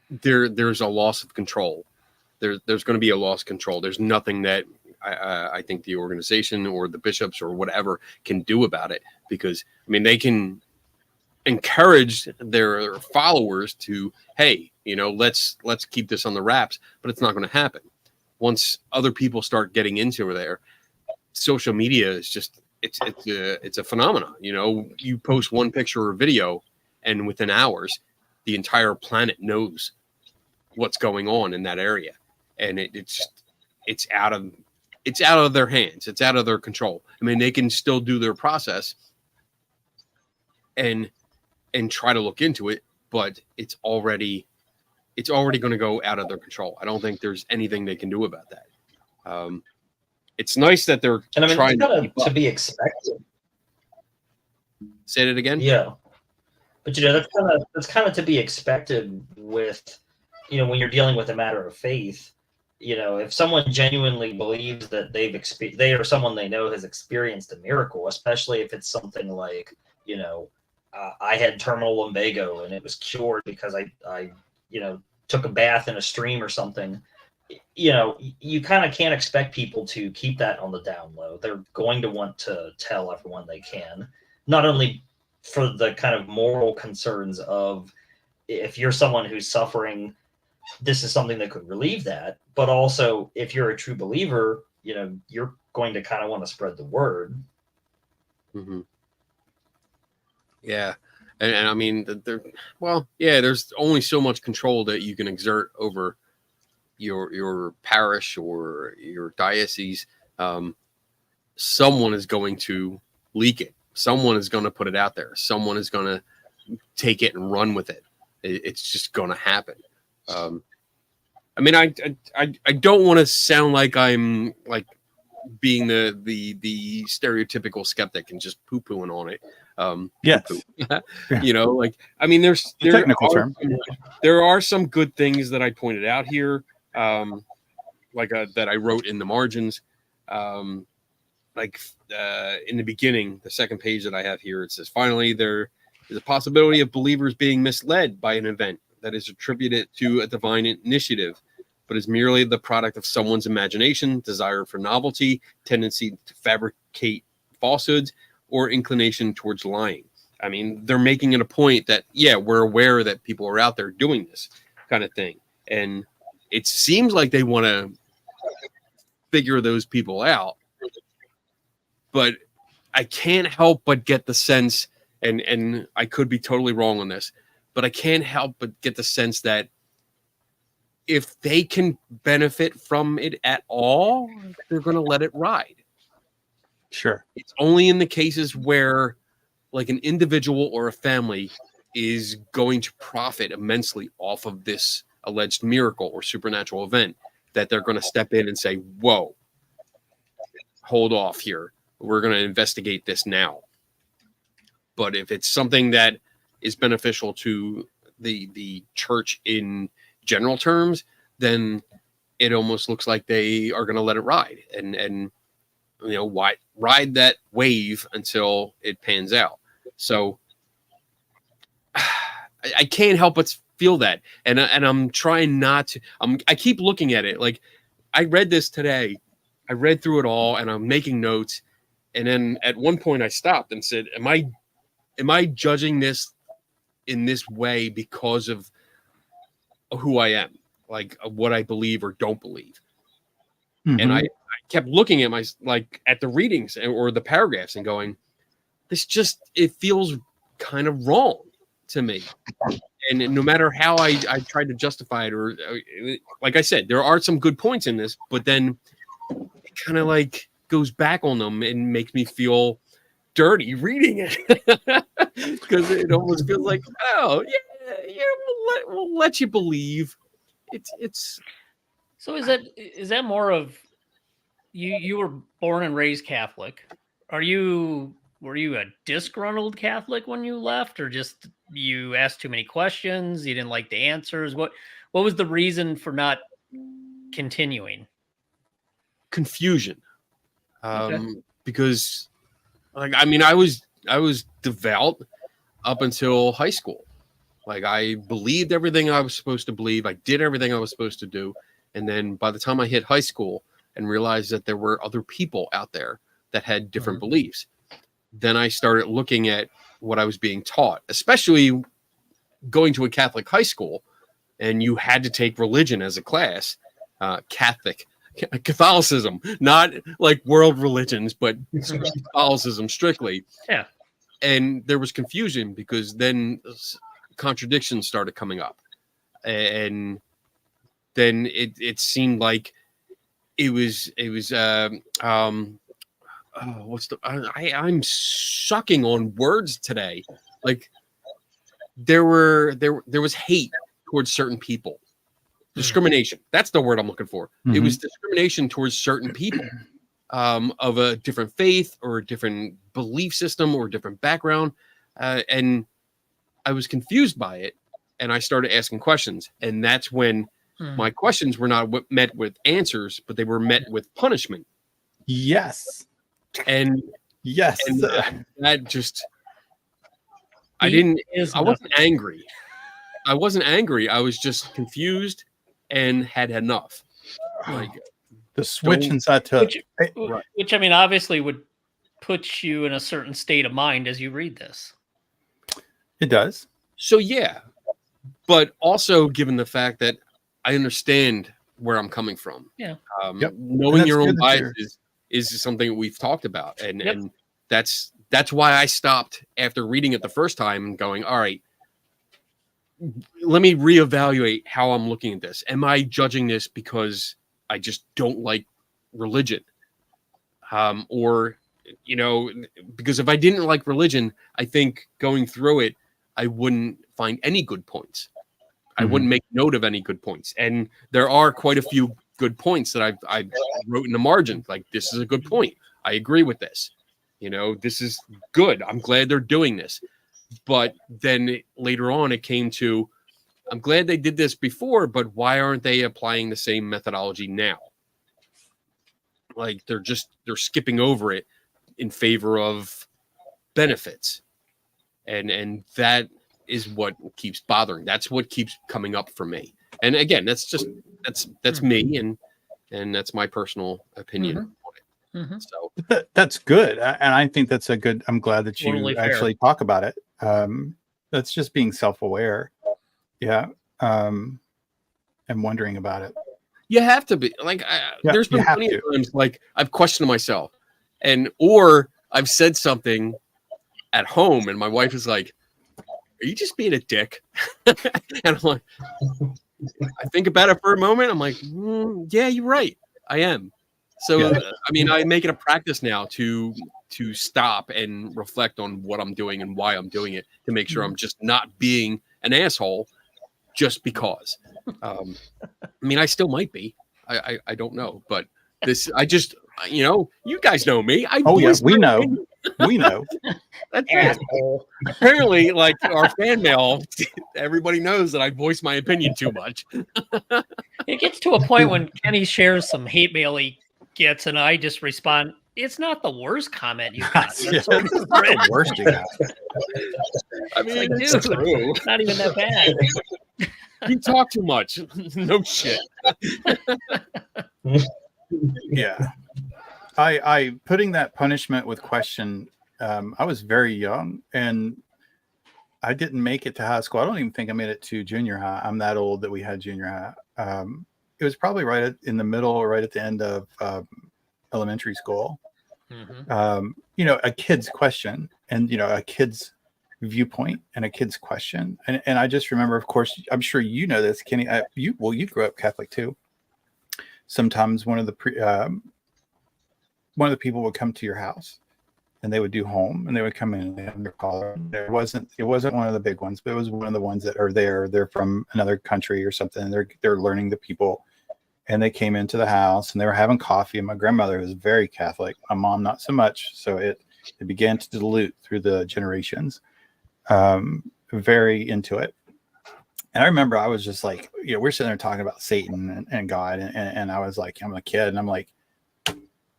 there's a loss of control. There's going to be a loss of control. There's nothing that I think the organization or the bishops or whatever can do about it, because they can encourage their followers to, hey, let's keep this on the wraps, but it's not going to happen. Once other people start getting into there, social media is just it's a phenomenon. You post one picture or video, and within hours, the entire planet knows what's going on in that area, and it's out of their hands. It's out of their control. I mean, they can still do their process and try to look into it, but it's already going to go out of their control. I don't think there's anything they can do about that. It's nice that they're trying to be expected. Say that again. Yeah, but that's kind of to be expected with, when you're dealing with a matter of faith. If someone genuinely believes that they or someone they know has experienced a miracle, especially if it's something like, I had terminal lumbago and it was cured because I took a bath in a stream or something. You kind of can't expect people to keep that on the down low. They're going to want to tell everyone they can, not only for the kind of moral concerns of, if you're someone who's suffering, this is something that could relieve that, but also if you're a true believer, you're going to kind of want to spread the word. Mm-hmm. Yeah. And I mean, there's only so much control that you can exert over your parish or your diocese. Someone is going to leak it. Someone is going to put it out there. Someone is going to take it and run with it. It's just going to happen. I mean, I don't want to sound like I'm like being the stereotypical skeptic and just poo-pooing on it. Yes. Like, I mean, there are some good things that I pointed out here, that I wrote in the margins. In the beginning, the second page that I have here, it says, finally, there is a possibility of believers being misled by an event that is attributed to a divine initiative, but is merely the product of someone's imagination, desire for novelty, tendency to fabricate falsehoods, or inclination towards lying. I mean, they're making it a point that, we're aware that people are out there doing this kind of thing. And it seems like they want to figure those people out. But I can't help but get the sense, and I could be totally wrong on this, but I can't help but get the sense that if they can benefit from it at all, they're going to let it ride. Sure. It's only in the cases where like an individual or a family is going to profit immensely off of this alleged miracle or supernatural event that they're going to step in and say, whoa, hold off here. We're going to investigate this now. But if it's something that is beneficial to the church in general terms, then it almost looks like they are going to let it ride and ride that wave until it pans out. So I can't help but feel that, and I'm trying not to. I keep looking at it. Like, I read this today, I read through it all, and I'm making notes. And then at one point I stopped and said, "Am I judging this in this way because of who I am, like what I believe or don't believe?" Mm-hmm. And I kept looking at at the readings or the paragraphs and going, it feels kind of wrong to me. And no matter how I tried to justify it, or like I said, there are some good points in this, but then it kind of like goes back on them and makes me feel dirty reading it because it almost feels like, oh yeah, we'll let you believe it's. So is that more of you were born and raised Catholic? Were you a disgruntled Catholic when you left, or just you asked too many questions, you didn't like the answers? What was the reason for not continuing? Confusion. Because I was devout up until high school. Like, I believed everything I was supposed to believe. I did everything I was supposed to do. And then by the time I hit high school and realized that there were other people out there that had different beliefs, then I started looking at what I was being taught, especially going to a Catholic high school, and you had to take religion as a class, Catholicism, not like world religions, but Catholicism strictly. Yeah. And there was confusion because then contradictions started coming up. And then it seemed like it was I'm sucking on words today. Like there was hate towards certain people. Discrimination. That's the word I'm looking for. It was discrimination towards certain people of a different faith or a different belief system or a different background. And I was confused by it. And I started asking questions. And that's when my questions were not met with answers, but they were met with punishment. Yes. And yes. And that just, I wasn't angry. I wasn't angry. I was just confused and had enough. Like the switch inside took. Which I mean, obviously would put you in a certain state of mind as you read this. It does. So yeah, but also given the fact that I understand where I'm coming from. Yeah. Knowing your own biases is something we've talked about, and that's why I stopped after reading it the first time and going, all right, let me reevaluate how I'm looking at this. Am I judging this because I just don't like religion? Or, because if I didn't like religion, I think going through it, I wouldn't find any good points. I wouldn't make note of any good points. And there are quite a few good points that I wrote in the margin. Like, this is a good point. I agree with this. This is good. I'm glad they're doing this. But then later on, it came to, I'm glad they did this before, but why aren't they applying the same methodology now? Like they're skipping over it in favor of benefits. And that is what keeps bothering. That's what keeps coming up for me. And again, that's me and that's my personal opinion. So that's good. And I think that's a good, I'm glad that you totally actually talk about it. That's just being self-aware. Yeah. And wondering about it. You have to be like, there's been plenty of times like I've questioned myself or I've said something at home and my wife is like, are you just being a dick? And I'm like, I think about it for a moment. I'm like, yeah, you're right. I am. So, I make it a practice now to stop and reflect on what I'm doing and why I'm doing it to make sure I'm just not being an asshole just because. I still might be. I don't know, but you guys know me. We know. We know. That's asshole. Apparently, like our fan mail, everybody knows that I voice my opinion too much. It gets to a point when Kenny shares some hate mail he gets, and I just respond, it's not the worst comment you got. That's It's not the worst you got. Dude, true. It's not even that bad. You talk too much. No shit. Yeah. I putting that punishment with question, I was very young and I didn't make it to high school. I don't even think I made it to junior high. I'm that old that we had junior high. It was probably right in the middle, right at the end of elementary school. A kid's question and, a kid's viewpoint and a kid's question. And I just remember, of course, I'm sure you know this, Kenny, you grew up Catholic too. Sometimes one of the people would come to your house and they would do home and they would come in and they had their collar. It wasn't one of the big ones, but it was one of the ones that are there. They're from another country or something. And they're learning the people and they came into the house and they were having coffee. And my grandmother was very Catholic. My mom, not so much. So it began to dilute through the generations, very into it. And I remember I was just like, we're sitting there talking about Satan and God. And I was like, I'm a kid and I'm like,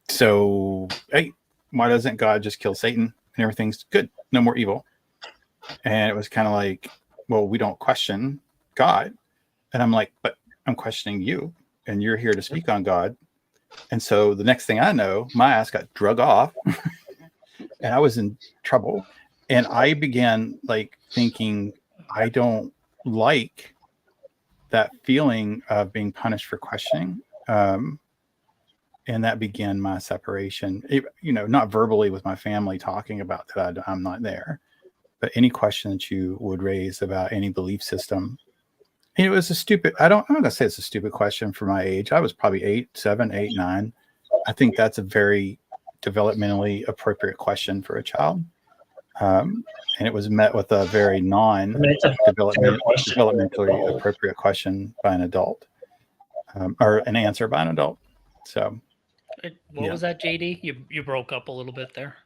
so, hey, why doesn't God just kill Satan and everything's good? No more evil. And it was kind of like, well, we don't question God. And I'm like, but I'm questioning you and you're here to speak on God. And so the next thing I know, my ass got drug off and I was in trouble. And I began like thinking, I don't like that feeling of being punished for questioning. And that began my separation, not verbally with my family talking about that I'm not there, but any question that you would raise about any belief system. It was a stupid. I'm not gonna say it's a stupid question for my age. I was probably 8, 7, 8, 9. I think that's a very developmentally appropriate question for a child. And it was met with a very it's a fair question. developmentally appropriate question by an adult, or an answer by an adult. So, What was that, JD? You broke up a little bit there.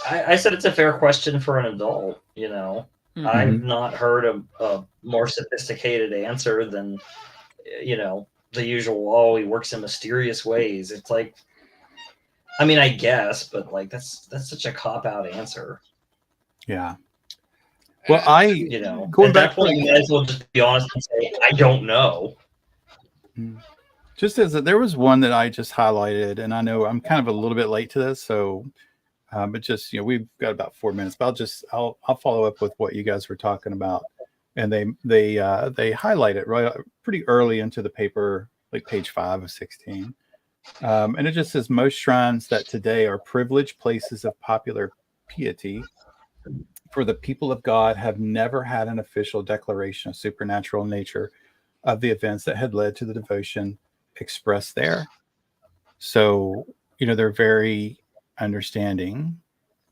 I said it's a fair question for an adult. You know, I've not heard a more sophisticated answer than, you know, the usual. Oh, he works in mysterious ways. It's like, I mean, I guess, but like that's such a cop out answer. yeah. Well, You know, going at back that point, you might as well just be honest and say, I don't know. Just as there was one that I just highlighted, and I know I'm kind of a little bit late to this, so but just, you know, we've got about 4 minutes, but I'll follow up with what you guys were talking about. And they highlight it right pretty early into the paper, like page 5 of 16. And it just says most shrines that today are privileged places of popular piety for the people of God have never had an official declaration of supernatural nature of the events that had led to the devotion expressed there. So, you know, they're very understanding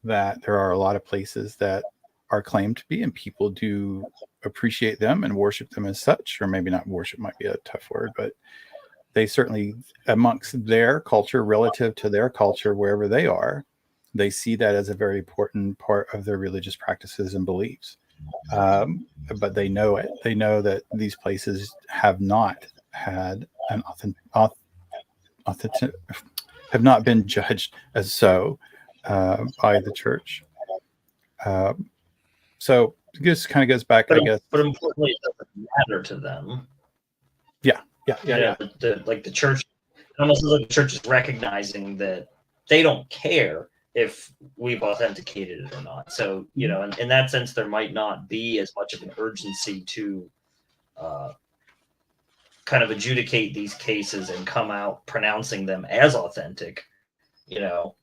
that there are a lot of places that are claimed to be, and people do appreciate them and worship them as such, or maybe not worship might be a tough word, but they certainly, amongst their culture, relative to their culture, wherever they are, they see that as a very important part of their religious practices and beliefs. But they know it. They know that these places have not had an authentic, have not been judged as so by the church. So this kind of goes back, I guess. But importantly, it doesn't matter to them. Yeah. Like the church, almost like the church is recognizing that they don't care if we've authenticated it or not. So, you know, in that sense, there might not be as much of an urgency to kind of adjudicate these cases and come out pronouncing them as authentic, you know,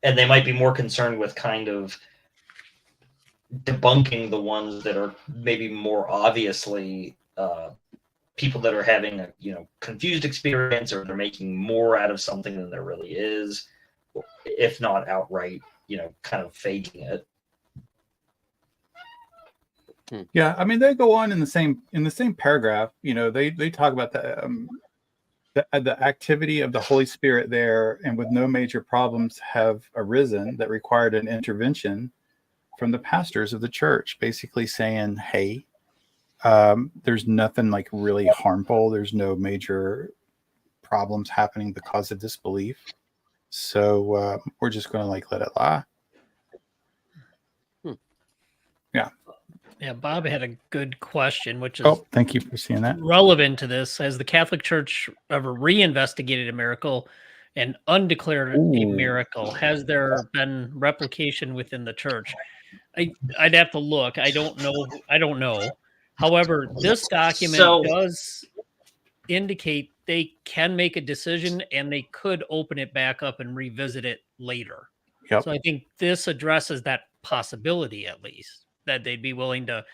and they might be more concerned with kind of debunking the ones that are maybe more obviously people that are having a, you know, confused experience, or they're making more out of something than there really is, if not outright, you know, kind of faking it. Yeah, I mean, they go on in the same paragraph. You know, they talk about the activity of the Holy Spirit there, and with no major problems have arisen that required an intervention from the pastors of the church, basically saying, hey, there's nothing like really harmful. There's no major problems happening because of this belief. So we're just going to like let it lie. Yeah. Yeah, Bob had a good question, which is thank you for seeing that. Relevant to this. Has the Catholic Church ever reinvestigated a miracle and undeclared a miracle? Has there been replication within the church? I'd have to look. I don't know. However, this document does indicate they can make a decision and they could open it back up and revisit it later. Yep. So I think this addresses that possibility, at least, that they'd be willing to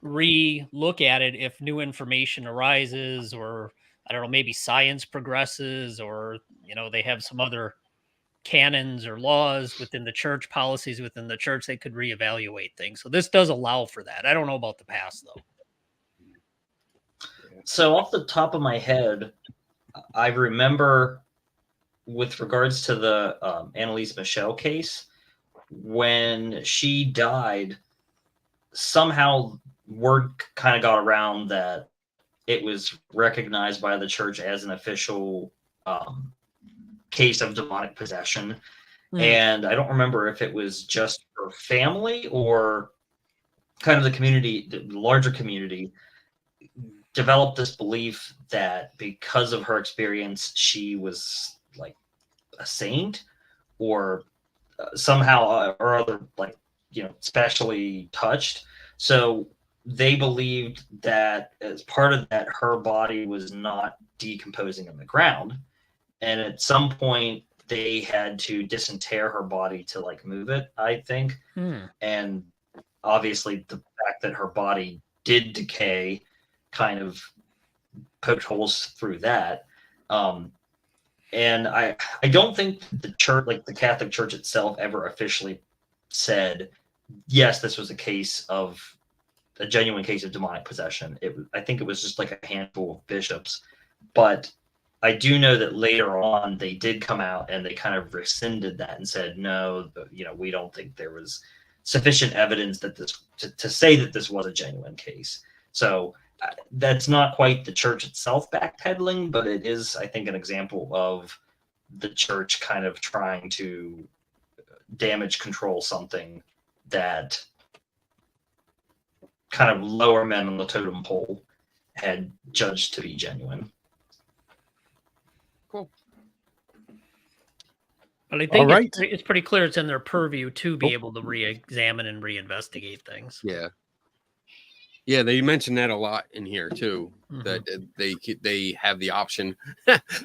re-look at it if new information arises, or I don't know, maybe science progresses, or, you know, they have some other canons or laws within the church, policies within the church, they could reevaluate things. So this does allow for that. I don't know about the past, though. So off the top of my head, I remember with regards to the Annalise Michel case, when she died, somehow word kind of got around that it was recognized by the church as an official case of demonic possession. And I don't remember if it was just her family or kind of the community, the larger community, developed this belief that because of her experience, she was like a saint, or somehow or other, like, you know, specially touched. So they believed that as part of that, her body was not decomposing in the ground. And at some point they had to disinter her body to like move it, I think. And obviously the fact that her body did decay kind of poked holes through that. And I don't think the church, like the Catholic Church itself, ever officially said, yes, this was a genuine case of demonic possession. I think it was just like a handful of bishops. But I do know that later on they did come out and they kind of rescinded that and said, no, we don't think there was sufficient evidence that to say that this was a genuine case. So that's not quite the church itself backpedaling, but it is, I think, an example of the church kind of trying to damage control something that kind of lower men on the totem pole had judged to be genuine. Cool. But I think right. it's pretty clear it's in their purview to be able to re-examine and reinvestigate things. Yeah. Yeah, they mentioned that a lot in here too. That they have the option.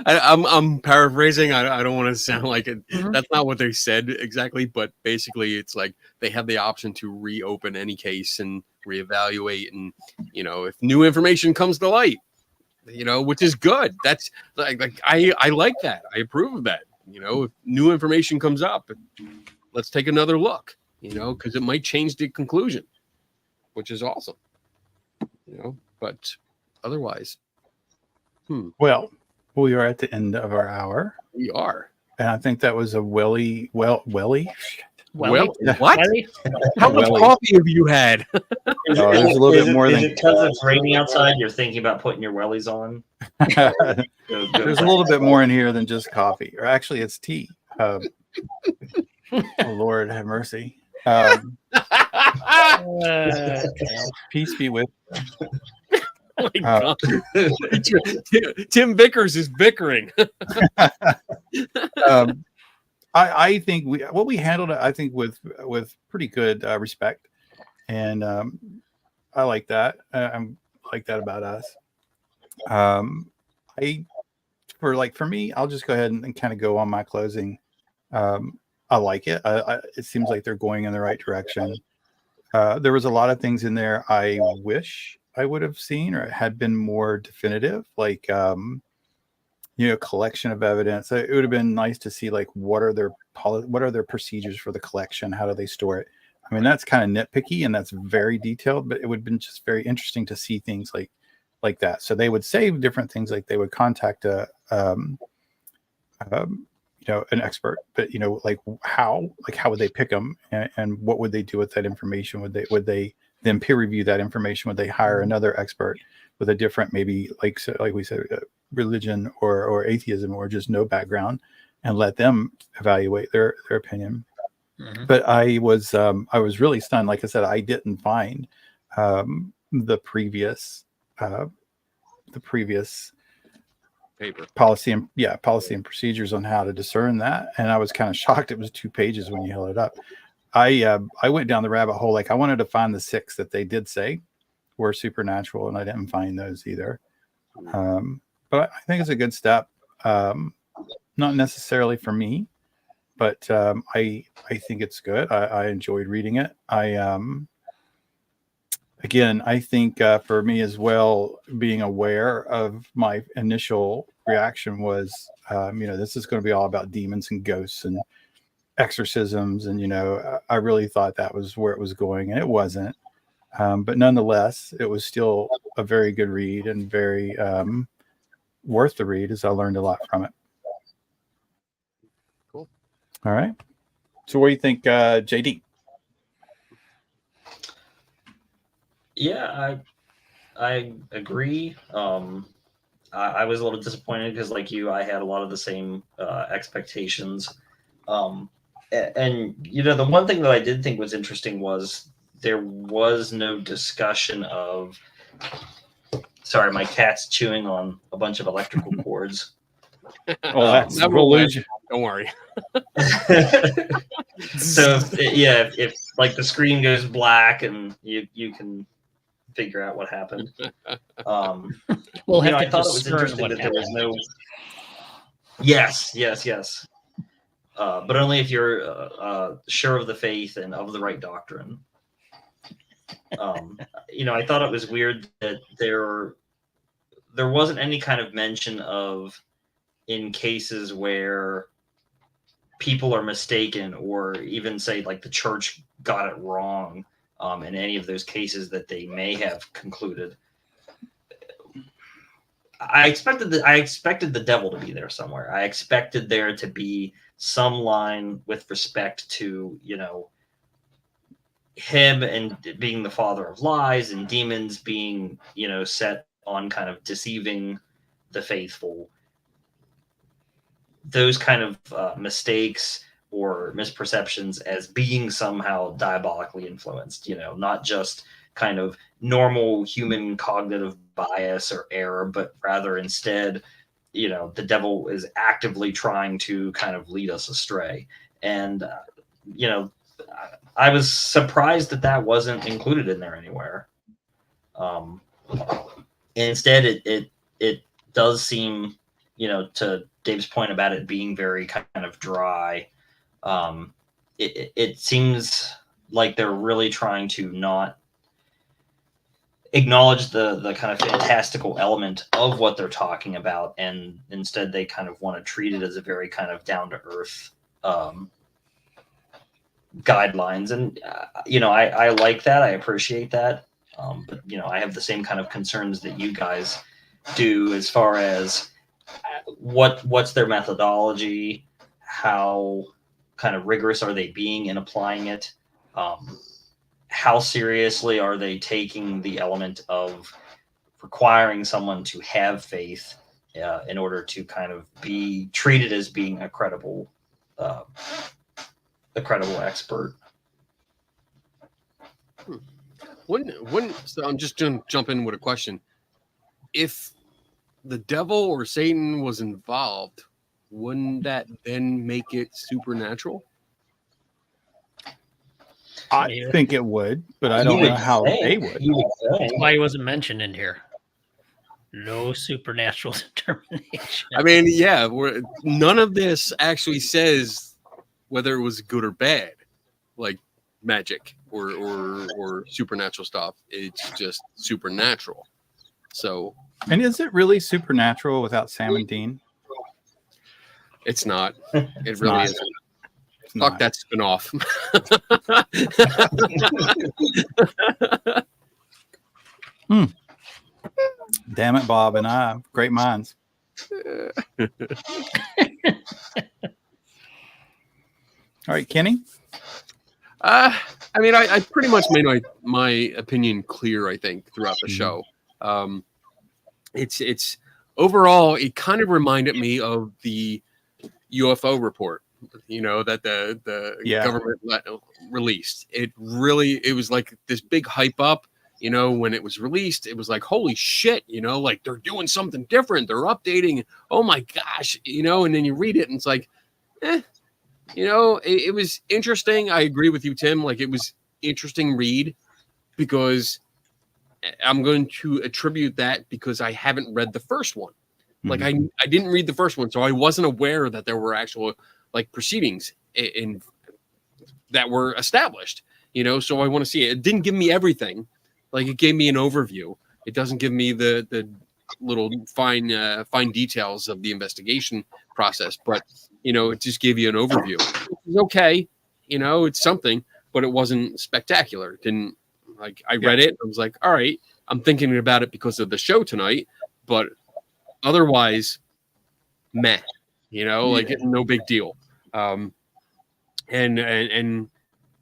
I'm paraphrasing. I don't want to sound like it. That's not what they said exactly, but basically, it's like they have the option to reopen any case and reevaluate, and if new information comes to light, which is good. That's like I like that. I approve of that. If new information comes up, let's take another look. Because it might change the conclusion, which is awesome. But otherwise, Well, we are at the end of our hour. we are. And I think that was a welly. Well, Welly? what? Welly? How much Welly. coffee have you had? There's a little bit more is than it because it's raining outside? You're thinking about putting your wellies on? there's a little bit more in here than just coffee, or actually, it's tea. Oh Lord, have mercy. Peace be with. Oh my God. Tim Vickers is bickering. I think we handled it. I think with pretty good respect, and I like that. I like that about us. For me, I'll just go ahead and kind of go on my closing. I like it. It seems like they're going in the right direction. There was a lot of things in there I wish I would have seen or had been more definitive, like collection of evidence. It would have been nice to see like what are their procedures for the collection? How do they store it? I mean, that's kind of nitpicky and that's very detailed, but it would have been just very interesting to see things like that. So they would say different things, like they would contact an expert, but how would they pick them, and what would they do with that information? Would they then peer review that information? Would they hire another expert with a different, maybe like we said, religion or atheism or just no background, and let them evaluate their opinion? But I was really stunned. Like I said, I didn't find the previous Paper. policy and procedures on how to discern that, and I was kind of shocked. It was 2 pages when you held it up. I went down the rabbit hole. Like I wanted to find the 6 that they did say were supernatural, and I didn't find those either. But I think it's a good step. Not necessarily for me, but I think it's good. I enjoyed reading it. Again, I think for me as well, being aware of my initial reaction was, this is going to be all about demons and ghosts and exorcisms. And, I really thought that was where it was going, and it wasn't. But nonetheless, it was still a very good read and very worth the read, as I learned a lot from it. Cool. All right. So what do you think, JD? Yeah, I agree. I was a little disappointed because, like you, I had a lot of the same expectations. And the one thing that I did think was interesting was there was no discussion of. Sorry, my cat's chewing on a bunch of electrical cords. Oh, that's That will lose. Don't worry. So if like the screen goes black and you can figure out what happened. We'll have I to thought it was discern interesting what that there was happened. no. Yes. But only if you're sure of the faith and of the right doctrine. I thought it was weird that there wasn't any kind of mention of in cases where people are mistaken, or even say like the church got it wrong in any of those cases that they may have concluded. I expected the devil to be there somewhere. I expected there to be some line with respect to, him and being the father of lies, and demons being, set on kind of deceiving the faithful. Those kind of mistakes or misperceptions as being somehow diabolically influenced, not just kind of normal human cognitive bias or error, but rather instead, the devil is actively trying to kind of lead us astray. And, I was surprised that wasn't included in there anywhere. Instead, it does seem, to Dave's point about it being very kind of dry, it seems like they're really trying to not acknowledge the kind of fantastical element of what they're talking about, and instead they kind of want to treat it as a very kind of down-to-earth guidelines. And I like that, I appreciate that, but I have the same kind of concerns that you guys do, as far as what's their methodology, how kind of rigorous are they being in applying it, how seriously are they taking the element of requiring someone to have faith in order to kind of be treated as being a credible expert. So I'm just going to jump in with a question. If the devil or Satan was involved, wouldn't that then make it supernatural? I think it would, but I don't know how they would. That's why he wasn't mentioned in here. No supernatural determination. I mean, yeah, none of this actually says whether it was good or bad, like magic or supernatural stuff. It's just supernatural. So, and is it really supernatural without Sam and Dean? It's not. It really isn't. Fuck that spinoff. Damn it, Bob and I, great minds. All right, Kenny. I mean, I pretty much made my opinion clear, I think, throughout the show. It's overall, it kind of reminded me of the UFO report, that the government released. It was like this big hype up, when it was released. It was like, holy shit, like they're doing something different. They're updating. Oh my gosh, and then you read it and it's like, it was interesting. I agree with you, Tim. Like, it was interesting read, because I'm going to attribute that because I haven't read the first one. Like, I didn't read the first one, so I wasn't aware that there were actual like proceedings in that were established. So I want to see it. It didn't give me everything. Like, it gave me an overview. It doesn't give me the little fine details of the investigation process, but it just gave you an overview. It's okay, it's something, but it wasn't spectacular. It didn't, like, I read it, I was like, all right, I'm thinking about it because of the show tonight, but otherwise, meh, like, no big deal. And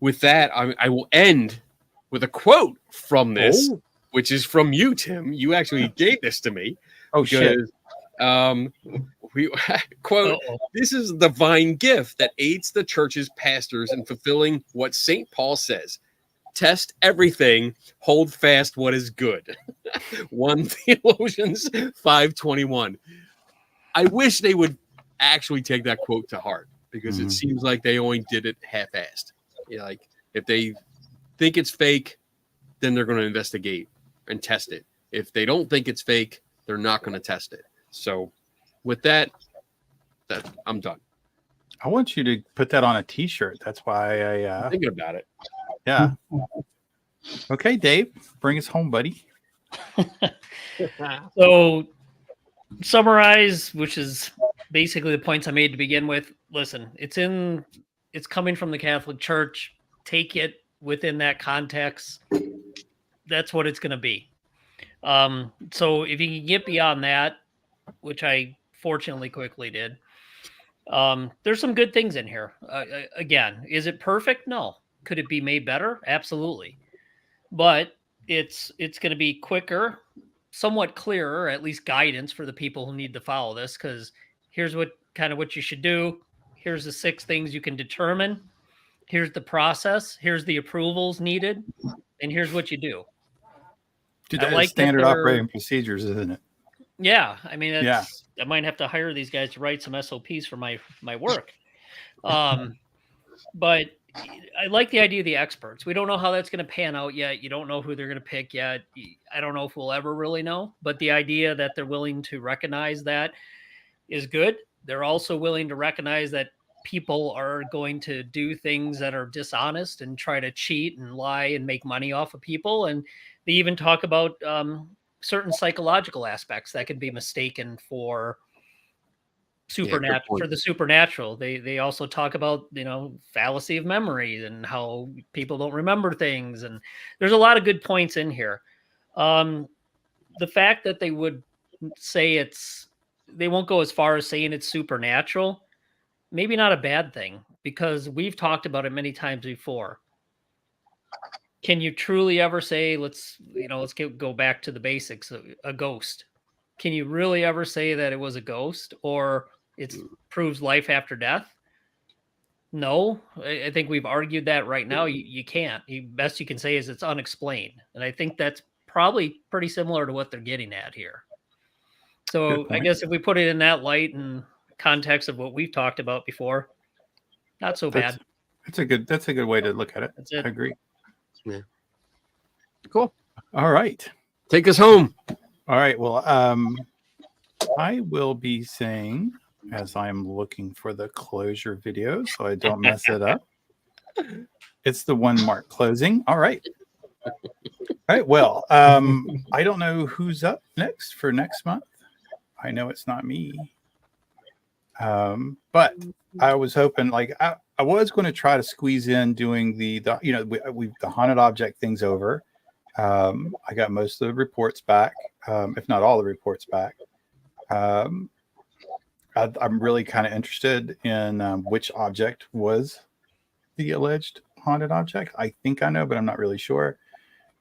with that, I will end with a quote from this, which is from you, Tim. You actually gave this to me. Oh, shit. We quote, "This is the divine gift that aids the church's pastors in fulfilling what St. Paul says. Test everything, hold fast what is good." 1 Theologians 5:21. I wish they would actually take that quote to heart, because it seems like they only did it half-assed. Like, if they think it's fake, then they're going to investigate and test it. If they don't think it's fake, they're not going to test it. So with that I'm done. I want you to put that on a t-shirt. That's why I'm thinking about it. Yeah. Okay, Dave, bring us home, buddy. So, summarize, which is basically the points I made to begin with. Listen, it's coming from the Catholic Church. Take it within that context. That's what it's going to be. So if you can get beyond that, which I fortunately quickly did, there's some good things in here. Again, is it perfect? No. Could it be made better? Absolutely. But it's going to be quicker, somewhat clearer, at least guidance for the people who need to follow this, because here's what you should do. Here's the 6 things you can determine. Here's the process. Here's the approvals needed. And here's what you do. Dude, that is standard operating procedures, isn't it? Yeah. I mean, I might have to hire these guys to write some SOPs for my work. But I like the idea of the experts. We don't know how that's going to pan out yet. You don't know who they're going to pick yet. I don't know if we'll ever really know. But the idea that they're willing to recognize that is good. They're also willing to recognize that people are going to do things that are dishonest and try to cheat and lie and make money off of people. And they even talk about certain psychological aspects that can be mistaken for supernatural, for the supernatural. They also talk about, fallacy of memory and how people don't remember things. And there's a lot of good points in here. The fact that they would say they won't go as far as saying it's supernatural, maybe not a bad thing, because we've talked about it many times before. Can you truly ever say, let's go back to the basics, a ghost? Can you really ever say that it was a ghost, or it proves life after death? No, I think we've argued that right now. You can't. The best you can say is it's unexplained. And I think that's probably pretty similar to what they're getting at here. So I guess if we put it in that light and context of what we've talked about before, not so bad. That's a good way to look at it. That's it. I agree. Yeah. Cool. All right. Take us home. All right. Well, I will be saying, as I'm looking for the closure video so I don't mess it up, it's the one marked closing. All right. All right. Well, I don't know who's up next for next month. I know it's not me. But I was hoping, I was going to try to squeeze in doing the haunted object things over. I got most of the reports back, if not all the reports back. I'm really kind of interested in which object was the alleged haunted object. I think I know, but I'm not really sure.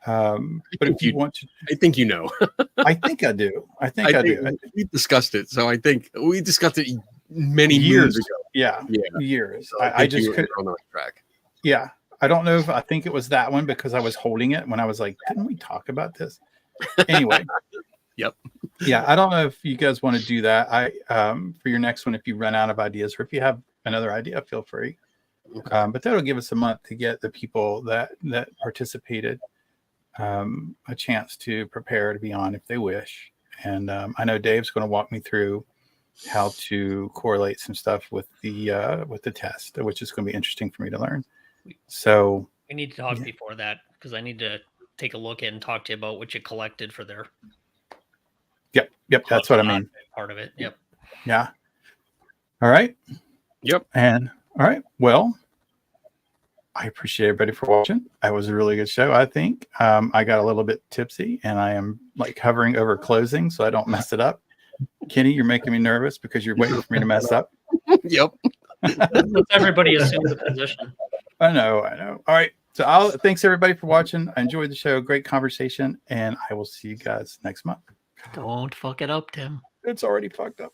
But if you want to, I think you know. I think I do. I think I do. We discussed it, so I think we discussed it many years ago. Yeah, years. So I just couldn't on the right track. Yeah, I don't know if I think it was that one because I was holding it when I was like, didn't we talk about this? Anyway. Yep. Yeah, I don't know if you guys want to do that. For your next one, if you run out of ideas or if you have another idea, feel free. Okay. But that'll give us a month to get the people that participated a chance to prepare to be on if they wish. And I know Dave's going to walk me through how to correlate some stuff with the test, which is going to be interesting for me to learn. So we need to talk before that because I need to take a look at and talk to you about what you collected for their. Yep. That's what I mean. Part of it. Yep. Yeah. All right. Yep. And all right. Well, I appreciate everybody for watching. That was a really good show, I think. I got a little bit tipsy and I am hovering over closing so I don't mess it up. Kenny, you're making me nervous because you're waiting for me to mess up. Yep. Everybody assumes the position. I know. All right. So thanks everybody for watching. I enjoyed the show. Great conversation. And I will see you guys next month. Don't fuck it up, Tim. It's already fucked up.